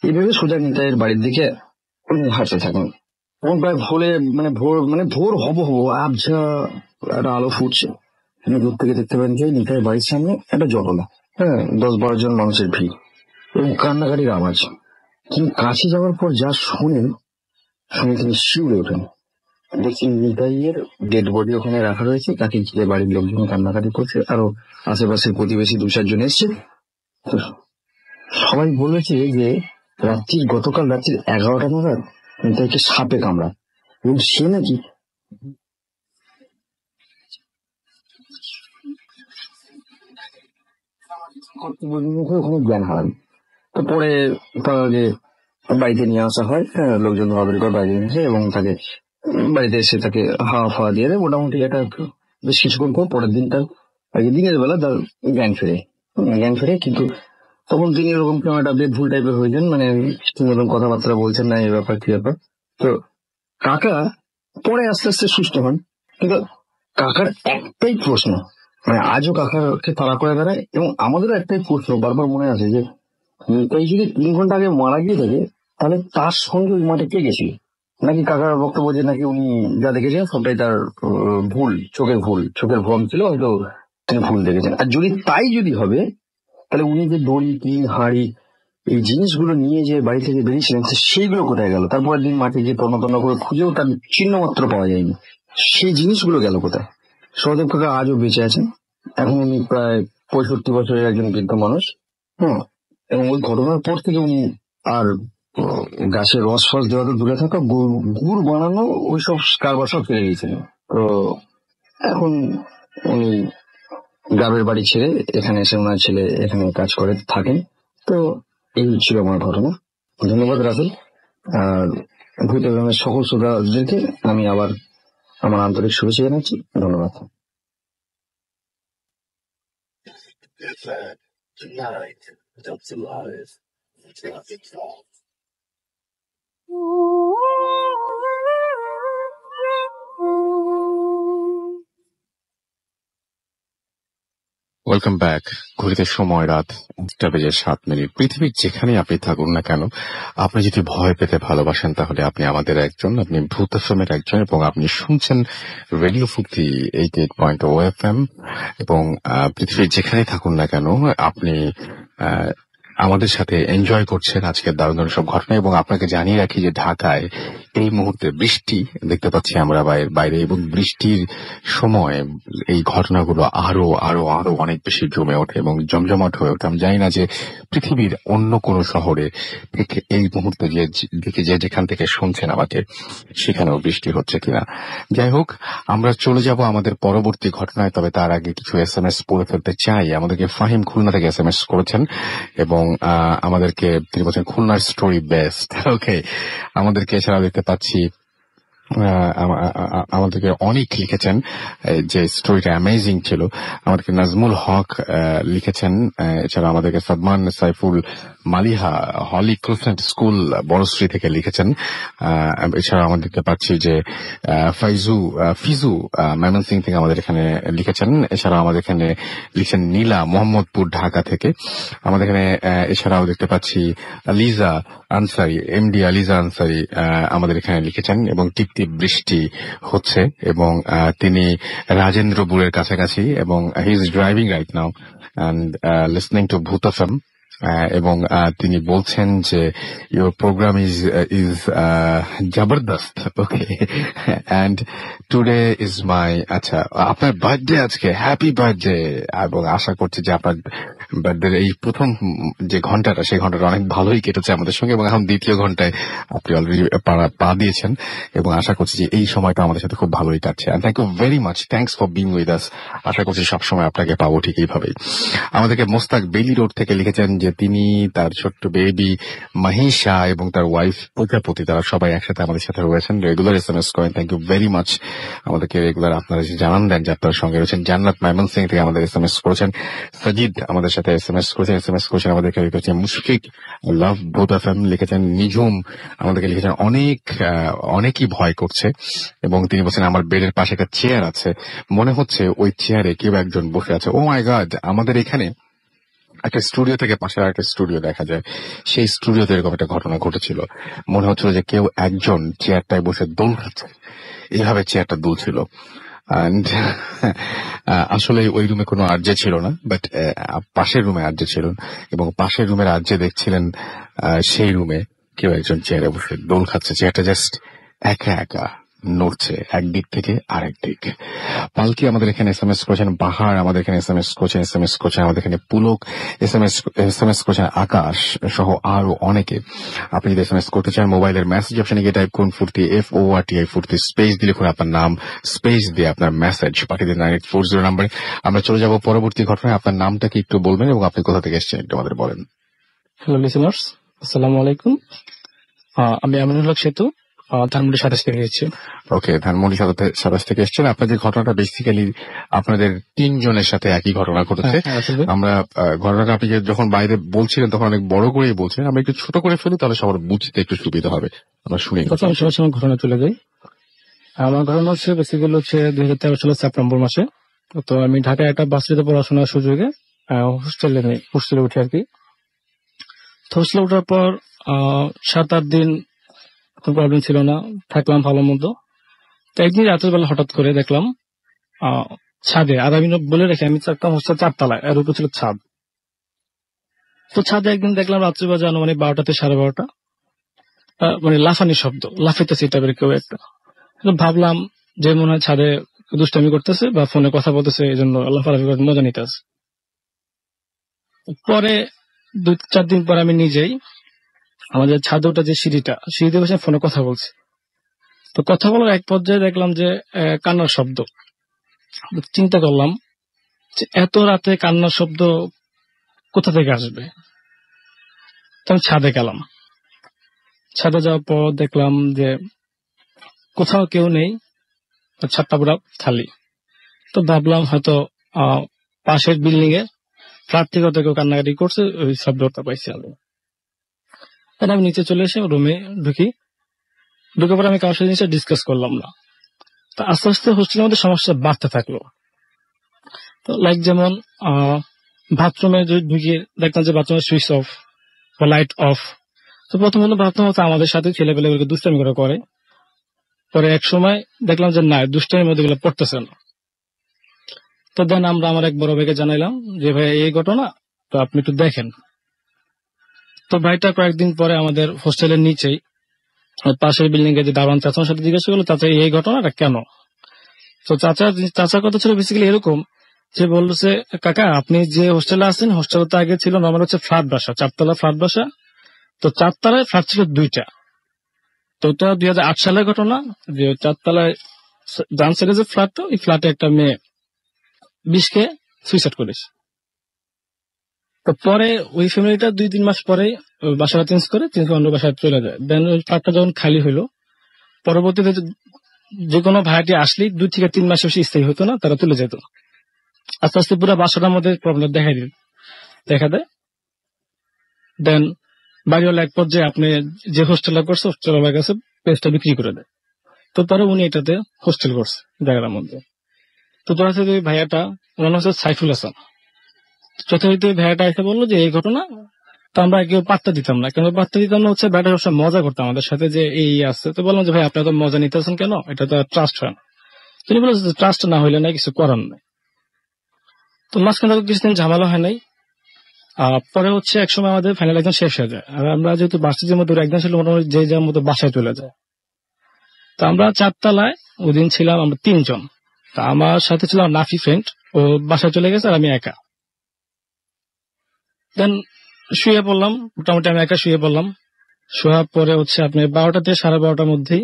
S5: এইভাবে সোজা নিতাইয়ের বাড়ির দিকে উনি হাঁটতে থাকেন। তখন প্রায় ভোর হব আবঝা একটা আলো ফুটছে। তিনি দূর থেকে দেখতে পান যে নিতাইয়ের বাড়ির সামনে একটা জটলা, হ্যাঁ, 10-12 জন মানুষের ভিড় এবং কান্নাকাটির আওয়াজ। তিনি কাছে যাওয়ার পর যা শুনে তিনি শিউরে ওঠেন। দেখছি নিতাইয়ের ডেড বডি ওখানে রাখা রয়েছে, তাকে ঘিরে বাড়ির লোকজন কান্নাকাটি করছে, আরো আশেপাশের প্রতিবেশী 2-4 জন এসছে। তো সবাই বলেছে যে গতকাল রাত্রির 11টা নাগাদ নিতাইকে সাপে কামড়া, এবং সে নাকি মুখে ওখানে জ্ঞান হারান। তো পরে তাকে বাড়িতে নিয়ে আসা হয়, লোকজন ধরাধরি করে বাড়িতে নিয়ে আসে এবং তাকে বাড়িতে এসে তাকে হাওয়া ফাওয়া দিয়ে দেয়। মোটামুটি এটা বেশ কিছুক্ষণ পর পরের দিন তার দিনের বেলা তার জ্ঞান ফেরে, কিন্তু তখন তিনি এরকম কেমন একটা বেভুল টাইপের হয়ে যান, মানে ঠিক মতন কথাবার্তা বলছেন না, এই ব্যাপার কি ব্যাপার। তো কাকা পরে আস্তে আস্তে সুস্থ হন, কিন্তু কাকার একটাই প্রশ্ন, মানে আজও কাকাকে তাড়া করে বেড়ায়। এবং আমাদেরও একটাই প্রশ্ন বারবার মনে আছে যে নিতাই যদি 3 ঘন্টা আগে মারা গিয়ে থাকে, তাহলে তার সঙ্গে ওই মাঠে কে গেছিল? নাকি কাকার বক্তব্য যে নাকি উনি যা দেখেছেন সবটাই তার ভুল, চোখের ভ্রম ছিল, হয়তো তিনি ভুল দেখেছেন। আর যদি হবে, তাহলে উনি যে দড়ি, টিন, হাঁড়ি এই জিনিসগুলো নিয়ে যে বাড়ি থেকে বেরিয়েছিলেন, সেইগুলো কোথায় গেল? তারপরের দিন মাঠে গিয়ে তন্ন করে খুঁজেও তার চিহ্ন মাত্র পাওয়া যায়নি, সেই জিনিসগুলো গেল কোথায়? সহদেব কাকা আজও বেঁচে আছেন, এখন উনি প্রায় 65 বছরের একজন বৃদ্ধ মানুষ। এবং ওই ঘটনার পর থেকে উনি আর গাছের রস ফস দেওয়া তো দূরে থাকা, গুড় বানানো ওইসব কারবার সব ফেলে গিয়েছিলেন। তো এখন উনি গ্রামের বাড়ি ছেড়ে এখানে এসে ওনার ছেলে এখানে কাজ করে থাকেন। তো এই ছিল আমার ঘটনা। ধন্যবাদ রাসেল। আর ভূত গ্রামের সকল শ্রোতাদেরকে আমি আবার আমার আন্তরিক শুভেচ্ছা জানাচ্ছি। ধন্যবাদ।
S3: Tonight, that's alive.
S1: Welcome back. ঘড়িতে সময় রাত 1:07। পৃথিবীর যেখানে আপনি থাকুন না কেন, আপনি যদি ভয় পেতে ভালোবাসেন, তাহলে আপনি আমাদের একজন, আপনি ভূত এফএমের একজন, এবং আপনি শুনছেন রেডিও ফুক্তি 88.0 FM। এবং পৃথিবীর যেখানে থাকুন না কেন, আপনি আমাদের সাথে এনজয় করছেন আজকের দারুণ দারুণ সব ঘটনা। এবং আপনাকে জানিয়ে রাখি যে ঢাকায় এই মুহূর্তে বৃষ্টি দেখতে পাচ্ছি আমরা বাইরে, এবং বৃষ্টির সময় এই ঘটনাগুলো আরো আরো আরো অনেক বেশি জমে ওঠে এবং জমজমাট হয়ে ওঠে। আমি জানি না যে পৃথিবীর অন্য কোনো শহরে থেকে এই মুহূর্তে যেখান থেকে শুনছেন আমাকে, সেখানেও বৃষ্টি হচ্ছে কিনা। যাই হোক, আমরা চলে যাব আমাদের পরবর্তী ঘটনায়, তবে তার আগে কিছু SMS পড়ে ফেলতে চাই। আমাদেরকে ফাহিম খুলনা থেকে SMS করেছেন এবং এবং আমাদেরকে তিনি বলছেন খুলনার স্টোরি বেস্ট। ওকে, আমাদেরকে এছাড়াও দেখতে পাচ্ছি আমাদেরকে অনেক লিখেছেন যে স্টোরিটা অ্যামেজিং ছিল। আমাদেরকে নাজমুল হক লিখেছেন, এছাড়া আমাদেরকে Sadman Saiful Maliha Holy Crescent School বড়শ্রী থেকে লিখেছেন। এছাড়া আমরা দেখতে পাচ্ছি যে ফিজু ময়মনসিংহ থেকে আমাদের এখানে লিখেছেন। এছাড়া আমাদের এখানে লিখছেন নীলা মোহাম্মদপুর ঢাকা থেকে। আমাদের এখানে এছাড়াও দেখতে পাচ্ছি লিজা আনসারি, এমডি আলিজা আনসারি আমাদের এখানে লিখেছেন এবং টিপ টিপ বৃষ্টি হচ্ছে এবং তিনি রাজেন্দ্রপুরের কাছাকাছি এবং he is driving right now and listening to Bhoot FM এবং তিনি বলছেন যে ইউর প্রোগ্রাম ইজ জবরদস্ত। Okay, and today is my, আচ্ছা আপনার বার্থডে আজকে, হ্যাপি বার্থডে। এবং আশা করছি যে আপনার বার্থডে এই প্রথম যে ঘন্টাটা সেই ঘন্টাটা অনেক ভালোই কেটেছে আমাদের সঙ্গে এবং এখন দ্বিতীয় ঘন্টায় আপনি অলরেডি পা দিয়েছেন এবং আশা করছি যে এই সময়টা আমাদের সাথে খুব ভালোই কাটছে। And thank you very much, thanks for being with us. আশা করছি সবসময় আপনাকে পাবো ঠিক এইভাবেই। আমাদেরকে মোস্তাক বেলি রোড থেকে লিখেছেন যে তিনি, তার ছোট্ট বেবি মহিষা এবং তার ওয়াইফ প্রজাপতি, তারা সবাই একসাথে আমাদের সাথে রয়েছেন, রেগুলার SMS করেন। থ্যাংক ইউ ভেরি মাচ, আমাদেরকে রেগুলার আপনারা জানান দেন যে আপনার সঙ্গে রয়েছেন। জান্নাত ময়মনসিং থেকে আমাদের SMS করেছেন। সজিদ আমাদের সাথে SMS করেছেন আমাদেরকে লিখেছেন। মুশফিক লাভ ভূত এফএম লিখেছেন। নিঝুম আমাদেরকে লিখেছেন অনেকই ভয় করছে এবং তিনি বলছেন আমার বেডের পাশে একটা চেয়ার আছে, মনে হচ্ছে ওই চেয়ারে কেউ একজন বসে আছে। ও মাই গড, আমাদের এখানে একটা স্টুডিও থেকে পাশে একটা স্টুডিও দেখা যায়, সেই স্টুডিওতে এরকম একটা ঘটনা ঘটেছিল। মনে হচ্ছিল যে কেউ একজন চেয়ারটায় বসে দোল খাচ্ছে, এইভাবে চেয়ারটা দুলছিল। অ্যান্ড আসলে ওই রুমে কোনো আরজে ছিল না, বাট পাশের রুমে আরজে ছিল এবং পাশের রুমের আরজে দেখছিলেন সেই রুমে কেউ একজন চেয়ারে বসে দোল খাচ্ছে, চেয়ারটা জাস্ট একা একা নড়ছে একদিক থেকে আরেক দিক। পালকি আমাদের এখানে SMS করেছেন। বাহার আমাদের এখানে SMS করেছেন। আমাদের এখানে পুলক SMS করেছেন। আকাশ সহ আরো অনেকে। আপনি যদি SMS করতে চান মোবাইলের মেসেজ অপশনে গিয়ে টাইপ করুন ফুর্তি, FORTI ফুর্তি, স্পেস দিলে করে আপনার নাম, স্পেস দিয়ে আপনার মেসেজ পাঠিয়ে দিন 9840 নাম্বারে। আমরা চলে যাব পরবর্তী ঘটনায়। আপনার নামটাকে একটু বলবেন এবং আপনি কোথা থেকে এসেছেন একটু আমাদের বলেন।
S6: হ্যালো লিসেনার্স, আসসালামু আলাইকুম। আমি আমিনুল হক সেতু, ধানমন্ডি 27 থেকে এসেছি।
S1: ওকে, ধানমন্ডি 27 থেকে এসেছেন। আপনাদের ঘটনাটা বেসিক্যালি আপনাদের তিনজনের সাথে একই ঘটনা ঘটেছে। আমরা ঘটনাটা আপনি যখন বাইরে বলছিলেন তখন অনেক বড় করেই বলছিলেন, আমরা একটু ছোট করে ফেলি তাহলে সবার বুঝতে একটু সুবিধা হবে। আমরা শুনি।
S6: আমি সবার সঙ্গে ঘটনা চলে যাই। আমার ঘটনা হচ্ছে বেসিক্যালি হচ্ছে 2013 সালের সেপ্টেম্বর মাসে। তো আমি ঢাকায় একটা বাসটিতে পড়াশোনার সুযোগে হোস্টেলে উঠি আর কি। হোস্টেলে ওঠার পর 7-8 দিন কোনো প্রবলেম ছিল না, থাকলাম ভালো মতো। তো একদিন রাতের বেলা হঠাৎ করে দেখলাম ছাদে, আর আমি বলে রেখে আমি থাকতাম হোস্টেল 4 তলায়, এর উপর ছিল ছাদ। তো ছাদে একদিন দেখলাম রাত্রি বাজে আনুমানিক 12টা থেকে 12:30, মানে লাফানির শব্দ, লাফাইতেছে টাইপের কেউ একটা। ভাবলাম যে মনে হয় ছাদে দুষ্টামি করতেছে বা ফোনে কথা বলতেছে, এই জন্য লাফালাফি করে মজা নিতেছে। পরে 2-4 দিন পর আমি নিজেই আমাদের ছাদে ওটা যে সিঁড়িতে বসে ফোনে কথা বলছি। তো কথা বলার এক পর্যায়ে দেখলাম যে কান্নার শব্দ। চিন্তা করলাম যে এত রাতে কান্নার শব্দ কোথা থেকে আসবে। তো আমি ছাদে গেলাম। ছাদে যাওয়ার পর দেখলাম যে কোথাও কেউ নেই, ছাদটা পুরো খালি। তো ভাবলাম হয়তো পাশের বিল্ডিং এ ফ্ল্যাট থেকে হয়তো কেউ কান্নাকাটি করছে, ওই শব্দটা পাইছি আমি। আমি নিচে চলে এসে রুমে ঢুকে পরে আমি কারোর সাথে জিনিসটা ডিসকাস করলাম না। তো আস্তে আস্তে হোস্টেলের মধ্যে সমস্যা বাড়তে থাকলো। তো লাইক যেমন বাথরুমে ঢুকিয়ে দেখলাম যে বাথরুমের সুইচ অফ বা লাইট অফ। তো প্রথমত ভাবতাম হচ্ছে আমাদের সাথে ছেলেপেলেগুলোকে দুষ্টামি করে। পরে এক সময় দেখলাম যে না, দুষ্টামির মধ্যে গুলো পড়তেছে না। তো দেন আমরা আমার এক বড় ভাইকে জানাইলাম যে ভাই এই ঘটনা, তো আপনি একটু দেখেন। তো ভাইটা কয়েকদিন পরে আমাদের হোস্টেলের নিচেই পাশের বিল্ডিং এ যে দারোয়ান চাচার সাথে জিজ্ঞাসা করলো, চাচা এই ঘটনাটা কেন? তো চাচার কথা ছিল বেসিক্যালি এরকম যে বলছে, কাকা আপনি যে হোস্টেলে আছেন, হোস্টেলে তো আগে ছিল নর্মাল হচ্ছে ফ্ল্যাট বাসা, 4 তলা ফ্ল্যাট বাসা। তো 4 তলায় ফ্ল্যাট ছিল 2টা। তো এটা 2008 সালের ঘটনা যে 4 তলায় ডান সাইডে যে ফ্ল্যাটটা, ওই ফ্ল্যাটে একটা মেয়ে 20 কে সুইসাইড করেছে। তো পরে ওই ফ্যামিলিটা 2-3 মাস পরে বাসাটা চেঞ্জ করে অন্য বাসায় চলে যায়। দেন ওই ফ্ল্যাটটা যখন খালি হইলো, পরবর্তীতে যে কোনো ভাড়াটি আসলেই 2 থেকে 3 মাস বেশি স্থায়ী হতো না, তারা চলে যেত। আস্তে আস্তে পুরো বাসাটার মধ্যে প্রবলেম দেখা দেয়। দেন বাড়িওয়ালা এক পর্যায়ে আপনি যে হোস্টেলটা করছে হোস্টেলওয়ালার কাছে প্লেসটা বিক্রি করে দেয়। তো পরে উনি এটাতে হোস্টেল করছে জায়গাটার মধ্যে। তো তোর সাথে ওই ভাইয়াটা, ওনার নাম হচ্ছে সাইফুল হাসান। যথারীতি ওই ভাইয়াটা এসে বললো যে এই ঘটনা, তো আমরা কেউ পাত্তা দিতাম না। কেন পাত্তা দিতাম না হচ্ছে, ভাইয়াটা সবসময় মজা করতাম আমাদের সাথে যে এই আছে। তো বললাম যে ভাই আপনারা তো মজা নিতেছেন কেন, এটা তো ট্রাস্ট হয় না। তিনি বললেন ট্রাস্ট না হইলে নাই, কিছু করার নাই। তো মাঝখানে কিছুদিন ঝামেলা হয় নাই। পরে হচ্ছে একসময় আমাদের ফাইনাল একদম শেষ হয়ে যায়, আর আমরা যেহেতু বার্ষিকের মধ্যে একদম ছিল মোটামুটি যে যার মতো বাসায় চলে যায়। তো আমরা 4 তলায় ওই দিন ছিলাম আমরা 3 জন। তা আমার সাথে ছিল নাফি ফ্রেন্ড, ও বাসায় চলে গেছে আর আমি একা। দেন শুয়ে পড়লাম, মোটামুটি আমি একা শুয়ে পড়লাম। শোয়ার পরে হচ্ছে আপনি 12টা থেকে 12:30টার মধ্যেই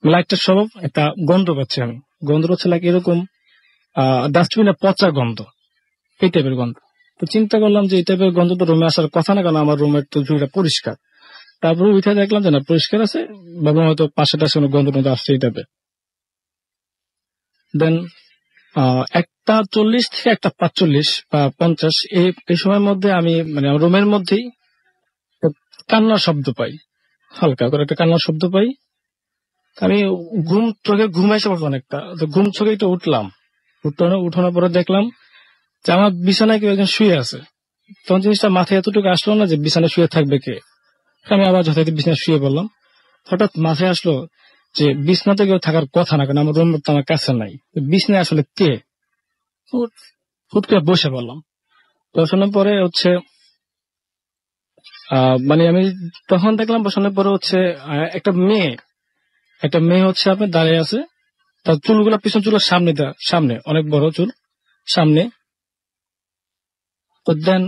S6: লাইটটা সব একটা গন্ধ পাচ্ছি আমি। গন্ধ হচ্ছে লাইক এরকম ডাস্টবিনে পচা গন্ধ, এই টাইপের গন্ধ। তো চিন্তা করলাম যে এই টাইপের গন্ধ তো রুমে আসার কথা না, কারণ আমার রুমের তো ঝুড়িটা পরিষ্কার। তারপরে উঠে দেখলাম যে না, পরিষ্কার আছে, ভাবলাম হয়তো পাশে টাশে কোনো গন্ধ টন্ধ আসছে এই টাইপের। দেন 1:40 থেকে 1:45 বা 50 এই সময়ের মধ্যে আমি মানে আমার রুমের মধ্যেই কান্নার শব্দ পাই, হালকা করে একটা কান্নার শব্দ পাই। আমি চোখে ঘুম এসে পড়লো অনেকটা, তো ঘুম চোখে একটু উঠলাম। উঠানোর পরে দেখলাম যে আমার বিছানায় কেউ একজন শুয়ে আছে। তখন জিনিসটা মাথায় এতটুকু আসলো না যে বিছানায় শুয়ে থাকবে কে। আমি আবার যথারীতি বিছানায় শুয়ে পড়লাম। হঠাৎ মাথায় আসলো যে বিছনাতে কেউ থাকার কথা না, কারণ আমার রুম তো আমার কাছে নাই, বিছনায় আসলে কে। হুট করে বসে পড়লাম। বসানোর পরে হচ্ছে মানে আমি তখন দেখলাম বসানোর পরে হচ্ছে একটা মেয়ে হচ্ছে আপনার দাঁড়িয়ে আছে। তার চুলগুলো পিছন চুলের সামনে অনেক বড় চুল সামনে। তো দেন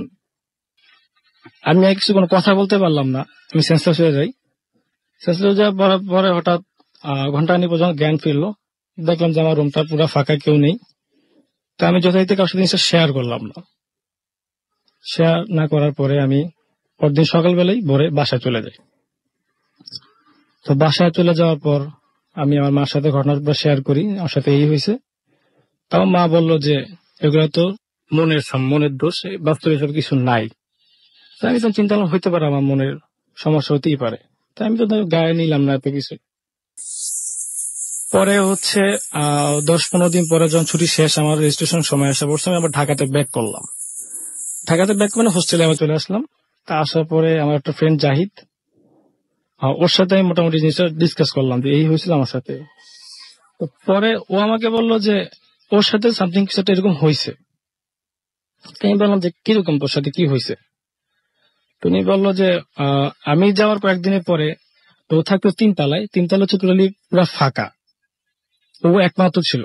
S6: আমি আর কিছু কোনো কথা বলতে পারলাম না, আমি সেন্সলেস হয়ে যাই। সেন্সলেস হয়ে যাওয়ার পরে হঠাৎ ঘন্টাখানিক পর্যন্ত জ্ঞান ফিরলো। দেখলাম যে আমার রুমটা পুরো ফাঁকা, কেউ নেই। তা আমি যথারীতি কারোর সাথে জিনিসটা শেয়ার করলাম না। শেয়ার না করার পরে আমি পরদিন সকালবেলায় ভোরে বাসায় চলে যাই। তো বাসায় চলে যাওয়ার পর আমি আমার মার সাথে ঘটনাটা শেয়ার করি, আমার সাথে এই হয়েছে। তাও মা বললো যে এগুলো তো মনের দোষ, বাস্তবে সব কিছু নাই। তাই আমি তো চিন্তা করলাম হইতে পারে আমার মনের সমস্যা হতেই পারে। তাই আমি তো গায়ে নিলাম না এত কিছু। পরে হচ্ছে 10-15 দিন পরে যখন ছুটি শেষ, আমার রেজিস্ট্রেশন সময় আসা পড়ছে, আমি আবার ঢাকাতে ব্যাক করলাম। ঢাকাতে ব্যাক মানে হোস্টেলে আমি চলে আসলাম। তা আসার পরে আমার একটা ফ্রেন্ড জাহিদ, ওর সাথে আমি মোটামুটি জিনিসটা ডিসকাস করলাম যে এই হয়েছিল আমার সাথে। তো পরে ও আমাকে বললো যে ওর সাথে সামথিং কিছু একটা এরকম হয়েছে। আমি বললাম যে কিরকম, তোর সাথে কি হয়েছে? তুমি বললো যে আমি যাওয়ার কয়েকদিনের পরে তো থাকতো 3 তলায় হচ্ছে টোটালি পুরো ফাঁকা, ও একমাত্র ছিল।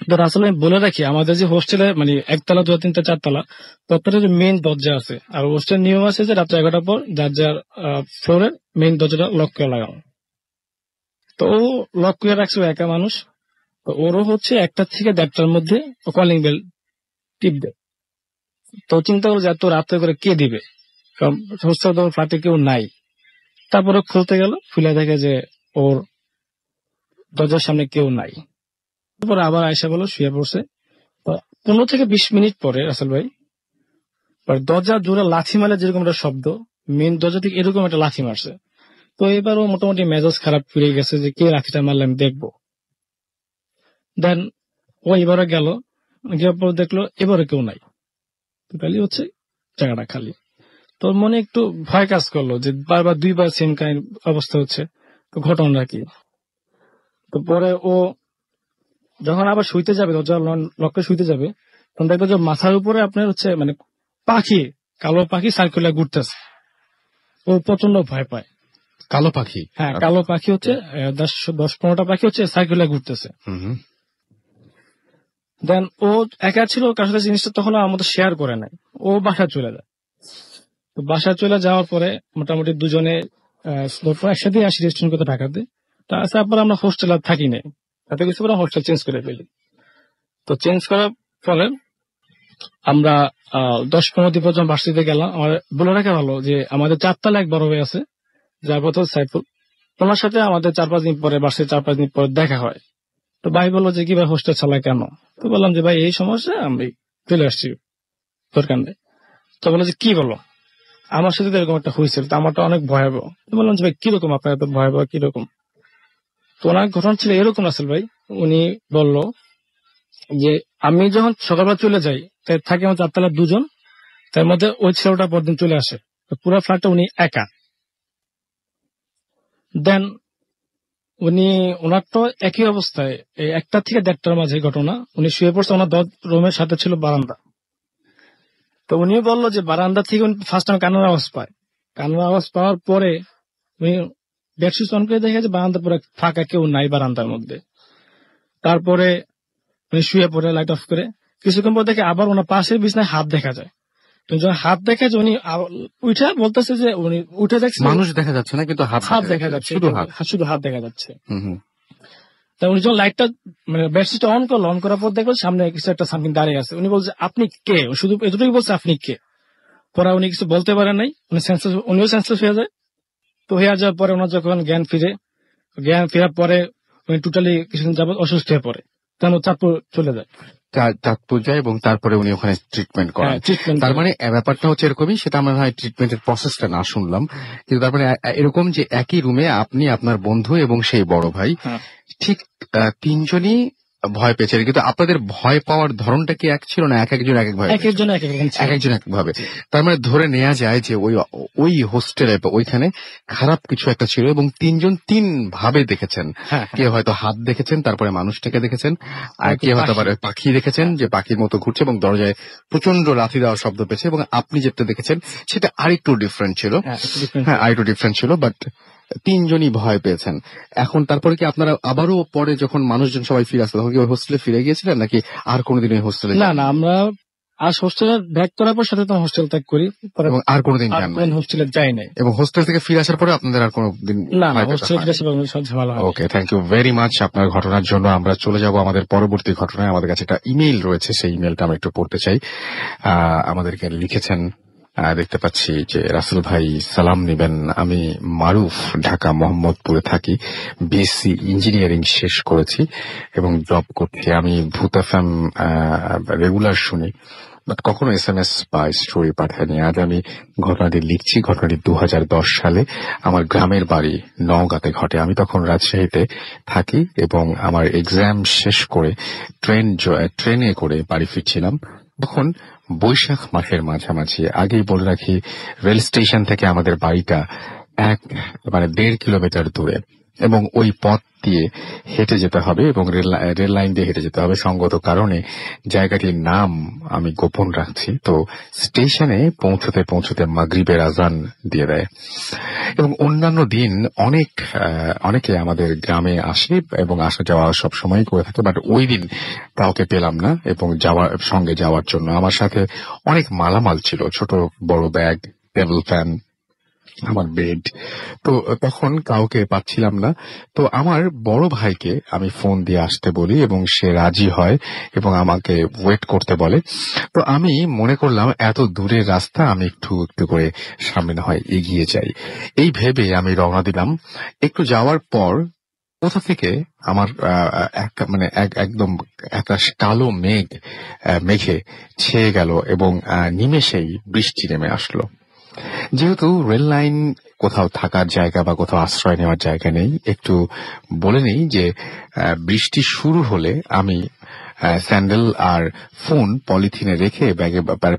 S6: তো আসলে আমি বলে রাখি, আমাদের যে হোস্টেলে মানে 1 তলা 2 3 4 তলা প্রত্যেকটা যে মেইন দরজা আছে, আর হোস্টেল নিয়ম আছে যে রাত্রে 11টার পর যার যার ফ্লোরের মেইন দরজাটা লক করে লাগানো। তো ও লক করে রাখছে, একা মানুষ। তো ওরও হচ্ছে 1টা থেকে 1:30টার মধ্যে কলিং বেল টিপ দেয়। তো চিন্তা করলো যে এত রাত্রে করে কে দিবে, কারণ হোস্টেল তো ফ্ল্যাটে কেউ নাই। তারপরে খুলতে গেল, খুলে দেখে যে ওর দরজার সামনে কেউ নাই। তারপরে আবার আয়সা বলো শুয়ে পড়ছে। 15 থেকে 20 মিনিট পরে রাসেল ভাই দরজা জোরে লাথি মারলে যেরকম একটা শব্দ, মেন দরজা থেকে এরকম একটা লাথি মারছে। তো এবারও মোটামুটি মেজাজ খারাপ ফিরে গেছে যে কে লাথিটা মারলে আমি দেখবো। দেন ও এবারে গেল, গিয়ে পর দেখলো এবারে কেউ নাই, টোটালি হচ্ছে জায়গাটা খালি। তোর মনে একটু ভয় কাজ করলো যে বারবার 2বার সেম কাইন্ড অবস্থা হচ্ছে, তো ঘটনাটা কি। তো পরে ও যখন আবার শুইতে যাবে, দরজা লক্ষ্যে শুইতে যাবে, তখন দেখবে যে মাথার উপরে আপনার হচ্ছে মানে কালো পাখি সার্কুলার ঘুরতেছে। ও প্রচন্ড ভয় পায়।
S1: কালো পাখি?
S6: হ্যাঁ, কালো পাখি হচ্ছে 10-15টা পাখি হচ্ছে সার্কুলার ঘুরতেছে। দেন ও একা ছিল, কার সাথে জিনিসটা তখন আমার মতো শেয়ার করে নাই। ও বাসায় চলে যায়। তো বাসায় চলে যাওয়ার পরে মোটামুটি দুজনে একসাথে আসি রেস্টুরেন্ট করতে ঢাকাতে। তারপর আমরা হোস্টেল আর থাকি নাই, তাতে কিছু করে হোস্টেল চেঞ্জ করে ফেলি। তো চেঞ্জ করার ফলে আমরা 10-15 দিন পর্যন্ত ভার্সিটিতে গেলাম। আমার বলে রাখা ভালো যে আমাদের 4 তলা এক বড় ভাই আছে, যার কথা সাইফুল। ওনার সাথে আমাদের 4-5 দিন পরে ভার্সিটি 4-5 দিন পরে দেখা হয়। তো ভাই বললো যে কি ভাই হোস্টেল চালায় কেন? তো বললাম যে ভাই এই সমস্যা, আমি চলে আসছি, দরকার নেই। তো বললো যে কি বলো, আমার সাথে তো এরকম একটা হয়েছিল, তো আমারটা অনেক ভয়াবহ। তো বললাম যে ভাই কিরকম আপনার এত ভয়াবহ, কিরকম? তো ওনার ঘটনা ছিল এরকম আসল ভাই। উনি বলল যে আমি যখন সকালবেলা চলে যাই, তাই থাকে আমার 4 তলায় 2 জন, তার মধ্যে ওই ছেলেটা পরদিন চলে আসে। তো পুরো ফ্ল্যাটটা উনি একা। দেন উনি ওনার তো একই অবস্থায়, এই 1টা থেকে 1:30টার মাঝে ঘটনা, উনি শুয়ে পড়ছে, ওনার রুমের সাথে ছিল বারান্দা। তো উনি বললো যে বারান্দা থেকে ফার্স্ট টাইম কান্নার আওয়াজ পায়। কান্নার আওয়াজ পাওয়ার পরে উনি বেডশিট অন করে দেখে যে বারান্দা পুরো ফাঁকা, কেউ নাই বারান্দার মধ্যে। তারপরে উনি শুয়ে পড়ে লাইট অফ করে, কিছুক্ষণ পর দেখে আবার ওনার পাশের বিছানায় হাত দেখা যায়। তো যখন হাত দেখা যায় উনি উঠে বলতেছে যে উনি উঠে যাচ্ছে,
S1: মানুষ দেখা যাচ্ছে না, কিন্তু হাত
S6: দেখা যাচ্ছে, শুধু হাত দেখা যাচ্ছে।
S1: হুম।
S6: তা উনি যখন লাইটটা মানে বেডশিটটা অন করলো, অন করার পর দেখলো সামনে কিছু একটা সামথিং দাঁড়িয়ে আছে। উনি বলছে আপনি কে? শুধু এতটুকু বলছে আপনি কে। পরে উনি কিছু বলতে পারেন নাই, উনিও সেন্সলেস হয়ে যায়। তো হয়ে যাওয়ার পরে ওনার যখন জ্ঞান ফেরার পরে উনি টোটালি কিছুদিন যাবত অসুস্থ হয়ে পড়ে, তেমন চাঁদপুর চলে যায়।
S1: চাঁদপুর যায় এবং তারপরে উনি ওখানে ট্রিটমেন্ট করেন। তার মানে ব্যাপারটা হচ্ছে এরকমই, সেটা আমরা হয় ট্রিটমেন্টের প্রসেসটা না শুনলাম, কিন্তু তারপরে এরকম যে একই রুমে আপনি, আপনার বন্ধু এবং সেই বড় ভাই, ঠিক 3 জনই ভয় পেয়েছেন, কিন্তু আপনাদের ভয় পাওয়ার ধরনটা কি এক ছিল না? এক একজন এক এক ভয়, এক একজন এক ভাবে। তার মানে ধরে নেওয়া যায় যে ওই হোস্টেলে ওইখানে খারাপ কিছু একটা ছিল এবং 3 জন 3 ভাবে দেখেছেন। কেউ হয়তো হাত দেখেছেন, তারপরে মানুষটাকে দেখেছেন, আর কেউ হয়তো আবার পাখি দেখেছেন যে পাখির মতো ঘুরছে এবং দরজায় প্রচন্ড লাথি দেওয়ার শব্দ পেয়েছে, এবং আপনি যেটা দেখেছেন সেটা আরেকটু ডিফারেন্ট ছিল। আরেকটু ডিফারেন্ট ছিল, বাট 3 জনই ভয় পেয়েছেন। এখন তারপরে কি আপনারা আবারও পরে যখন মানুষজন সবাই ফিরে আসলো তখন কি ওই হোস্টেলে ফিরে গিয়েছিলেন, নাকি আর কোনোদিন ওই হোস্টেলে?
S6: না, আমরা আর হোস্টেলে ব্যাক করার পর সাথে তো হোস্টেল ত্যাগ করি,
S1: এবং আর কোনোদিন
S6: হোস্টেলে যাই নাই।
S1: এবং হোস্টেল থেকে ফিরে আসার পরে আপনাদের আর কোনোদিন? না, হোস্টেলে ফিরে আসা ভালো হয়। ওকে, থ্যাংক ইউ ভেরি মাচ আপনার ঘটনার জন্য। আমরা চলে যাব আমাদের পরবর্তী ঘটনায়। আমাদের কাছে একটা ইমেইল রয়েছে, সেই ইমেইলটা আমরা একটু পড়তে চাই। আমাদেরকে লিখেছেন, দেখতে পাচ্ছি যে রাসেল ভাই সালাম নিবেন, আমি মারুফ, ঢাকা মোহাম্মদপুরে থাকি, বিএসসি ইঞ্জিনিয়ারিং শেষ করেছি এবং জব করছি। আমি ভূত এফএম রেগুলার শুনি, বাট কখনো SMS বা স্টোরি পাঠায়নি। আজ আমি ঘটনাটি লিখছি। ঘটনাটি 2010 সালে আমার গ্রামের বাড়ি নওগাঁতে ঘটে। আমি তখন রাজশাহীতে থাকি এবং আমার এক্সাম শেষ করে ট্রেনে করে বাড়ি ফিরছিলাম। তখন বৈশাখ মাসের মাঝামাঝি। আগেই বলে রাখি, রেল স্টেশন থেকে আমাদের বাড়িটা 1.5 কিলোমিটার দূরে এবং ওই পথ দিয়ে হেঁটে যেতে হবে এবং রেল লাইন দিয়ে হেঁটে যেতে হবে। সঙ্গত কারণে জায়গাটির নাম আমি গোপন রাখছি। তো স্টেশনে পৌঁছতে পৌঁছতে মাগরিবের আজান দিয়ে দেয় এবং অন্যান্য দিন অনেকে আমাদের গ্রামে আসে এবং আসা যাওয়া সব সময় করে থাকে, বাট ওই দিন কাউকে পেলাম না এবং সঙ্গে যাওয়ার জন্য আমার সাথে অনেক মালামাল ছিল, ছোট বড় ব্যাগ, টেবিল ফ্যান, আমার বেড। তো তখন কাউকে পাচ্ছিলাম না। তো আমার বড় ভাইকে আমি ফোন দিয়ে আসতে বলি এবং সে রাজি হয় এবং আমাকে ওয়েট করতে বলে। তো আমি মনে করলাম এত দূরের রাস্তা, আমি একটু একটু করে সামনে না হয় এগিয়ে যাই। এই ভেবে আমি রওনা দিলাম। একটু যাওয়ার পর কোথা থেকে আমার একদম একটা কালো মেঘে ছেয়ে গেল এবং নিমেষেই বৃষ্টি নেমে আসলো। যেহেতু রেল লাইন কোথাও থাকার জায়গা বা কোথাও আশ্রয় নেওয়ার জায়গা নেই, একটু বলে নেই যে বৃষ্টি শুরু হলে আমি স্যান্ডেল আর ফোন পলিথিনে রেখে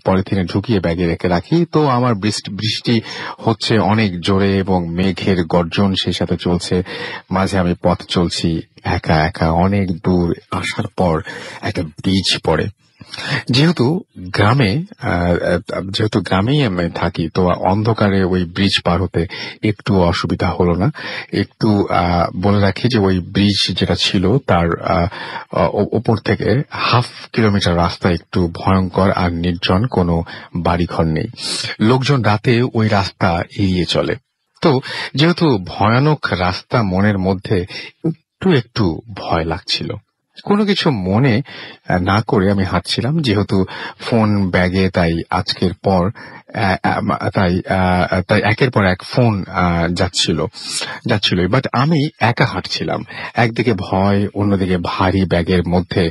S1: পলিথিনে ঢুকিয়ে ব্যাগে রেখে রাখি। তো আমার বৃষ্টি হচ্ছে অনেক জোরে এবং মেঘের গর্জন সেই সাথে চলছে। মাঝে আমি পথ চলছি একা একা। অনেক দূর আসার পর একটা ব্রিজ পড়ে। যেহেতু গ্রামেই আমি থাকি, তো অন্ধকারে ওই ব্রিজ পার হতে একটু অসুবিধা হলো না। একটু বলে রাখি যে ওই ব্রিজ যেটা ছিল তার ওপর থেকে 1/2 কিলোমিটার রাস্তা একটু ভয়ঙ্কর আর নির্জন, কোনো বাড়িঘর নেই। লোকজন রাতে ওই রাস্তা এড়িয়ে চলে। তো যেহেতু ভয়ানক রাস্তা, মনের মধ্যে একটু একটু ভয় লাগছিল। কোনো কিছু মনে না করে আমি হাঁটছিলাম, যেহেতু ফোন ব্যাগে, তাই আজকের পর তাই একের পর এক ফোন যাচ্ছিলই। বাট আমি একা হাঁটছিলাম, একদিকে ভয়, অন্যদিকে ভারী ব্যাগের মধ্যে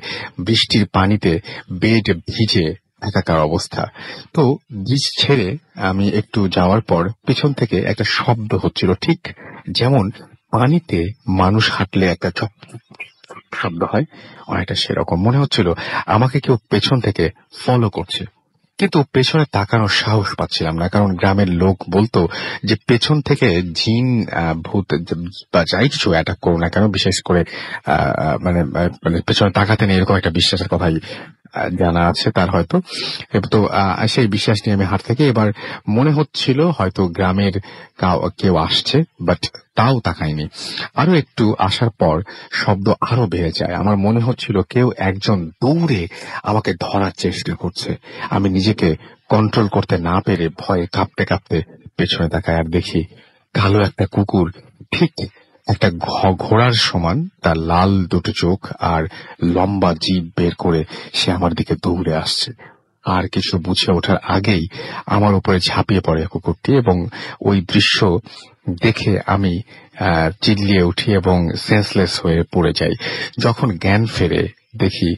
S1: বৃষ্টির পানিতে বেড ভিজে একাকার অবস্থা। তো ব্রিজ ছেড়ে আমি একটু যাওয়ার পর পিছন থেকে একটা শব্দ হচ্ছিল, ঠিক যেমন পানিতে মানুষ হাঁটলে একটা চপ শব্দ হয়, অনেকটা সেরকম মনে হচ্ছিল আমাকে কেউ পেছন থেকে ফলো করছে। কিন্তু পেছনে তাকানোর সাহস পাচ্ছিলাম না, কারণ গ্রামের লোক বলতো যে পেছন থেকে জিন, ভূত বা যাই কিছু অ্যাটাক করো না কেন, বিশেষ করে মানে পেছনে তাকাতে নেই, এরকম একটা বিশ্বাসের কথাই জানা আছে তার হয়তো। তো সেই বিশ্বাস নিয়ে আমি হাঁট থেকে এবার মনে হচ্ছিল হয়তো গ্রামের কেউ আসছে, বাট তাও তাকায়নি। আরো একটু আসার পর শব্দ আরো বেড়ে যায়। আমার মনে হচ্ছিল কেউ একজন দৌড়ে আমাকে ধরার চেষ্টা করছে। আমি নিজেকে কন্ট্রোল করতে না পেরে ভয়ে কাঁপতে কাঁপতে পেছনে তাকাই, আর দেখি কালো একটা কুকুর, ঠিক একটা ঘোড়ার সমান, তার লাল দুটো চোখ আর লম্বা জিভ বের করে সে আমার দিকে দৌড়ে আসছে। আর কিছু বুঝে ওঠার আগেই আমার উপরে ঝাঁপিয়ে পড়ে কুকুরটি, এবং ওই দৃশ্য দেখে আমি চিল্লিয়ে উঠি এবং সেন্সলেস হয়ে পড়ে যাই। যখন জ্ঞান ফেরে দেখি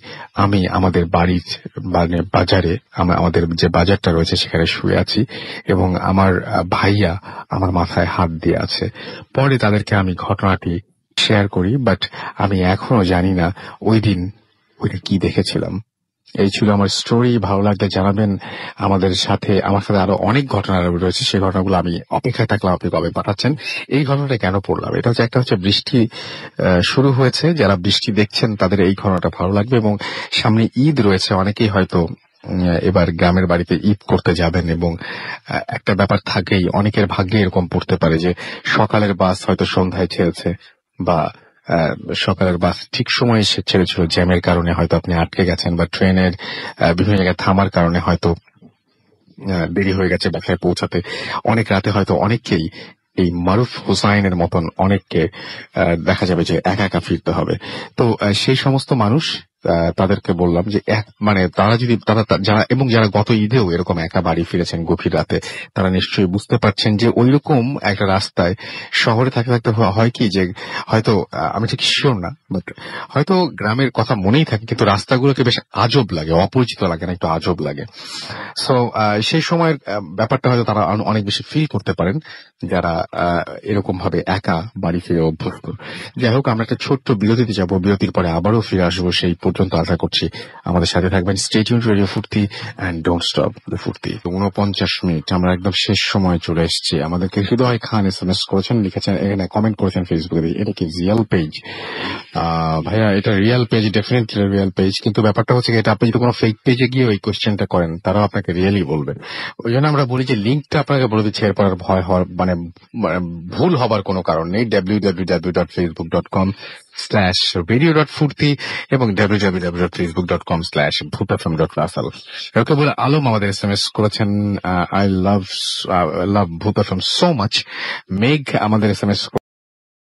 S1: আমি আমাদের বাড়ির মানে বাজারে, আমাদের যে বাজারটা রয়েছে সেখানে শুয়ে আছি, এবং আমার ভাইয়া আমার মাথায় হাত দিয়ে আছে। পরে তাদেরকে আমি ঘটনাটি শেয়ার করি, বাট আমি এখনো জানি না ওইটা কি দেখেছিলাম। এই ছিল আমার স্টোরি। ভালো লাগলে জানাবেন। আমার সাথে আরো অনেক ঘটনা রয়েছে, সেই ঘটনাগুলো আমি অপেক্ষায় থাকলাম আপনি কবে পাঠাচ্ছেন। এই ঘটনাটা কেন পড়লাম, এটা হচ্ছে একটা বৃষ্টি শুরু হয়েছে, যারা বৃষ্টি দেখছেন তাদের এই ঘটনাটা ভালো লাগবে, এবং সামনে ঈদ রয়েছে, অনেকেই হয়তো এবার গ্রামের বাড়িতে ঈদ করতে যাবেন, এবং একটা ব্যাপার থাকেই, অনেকের ভাগ্যে এরকম পড়তে পারে যে সকালের বাস হয়তো সন্ধ্যায় ছেড়েছে, বা সকালের বাস ঠিক সময়ে ছেড়েছিল, জ্যামের কারণে হয়তো আপনি আটকে গেছেন, বা ট্রেনের বিভিন্ন জায়গায় থামার কারণে হয়তো দেরি হয়ে গেছে বাসায় পৌঁছাতে। অনেক রাতে হয়তো অনেককেই এই মারুফ হুসাইনের মতন অনেককে দেখা যাবে যে একা একা ফিরতে হবে। তো সেই সমস্ত মানুষ, তাদেরকে বললাম যে তারা যদি যারা গত ঈদেও এরকম একা বাড়ি ফিরেছেন গভীর রাতে, তারা নিশ্চয়ই বুঝতে পারছেন যে ওইরকম একটা রাস্তায় শহরে থাকতে থাকতে হয় কি, যে হয়তো আমি ঠিক শিওর না, বাট হয়তো গ্রামের কথা মনেই থাকে, কিন্তু রাস্তাগুলোকে বেশ আজব লাগে, অপরিচিত লাগে না, একটু আজব লাগে। সো সেই সময়ের ব্যাপারটা হয়তো তারা অনেক বেশি ফিল করতে পারেন, যারা এরকম ভাবে একা বাড়ি ফিরে অভ্যস্ত। যাই হোক, আমরা একটা ছোট্ট বিরতিতে যাবো, বিরতির পরে আবারও ফিরে আসবো। সেই পর্যন্ত আশা করছি আমাদের সাথে থাকবেন। স্টে টিউনড রেডিও ফুর্তি এন্ড ডোন্ট স্টপ দ্য ফুর্তি। 49 মিনিট, আমরা একদম শেষ সময় চলে এসেছি। আমাদেরকে হৃদয় খান SMS করেছেন, লিখেছেন, এখানে কমেন্ট করেছেন ফেসবুকে, এটা কি রিয়েল পেজ? ভাইয়া, এটা real page, definitely real page, কিন্তু ব্যাপারটা হচ্ছে এটা আপনি যদি কোনো ফেক পেজে গিয়ে ওই কোশ্চেনটা করেন, তারাও আপনাকে রিয়েলি বলবে। ওই জন্য আমরা বলি যে লিঙ্কটা আপনাকে বলে দিচ্ছি, এরপর আর ভয় হওয়ার ভুল হবার কোনো কারণ নেই। www.facebook.com/radio.furti এবং www.facebook.com/bhutafm.rasal। এরকম বলে আলম আমাদের SMS করেছেন, আই লাভ ভূত এফএম সো মাচ। মেঘ আমাদের SMS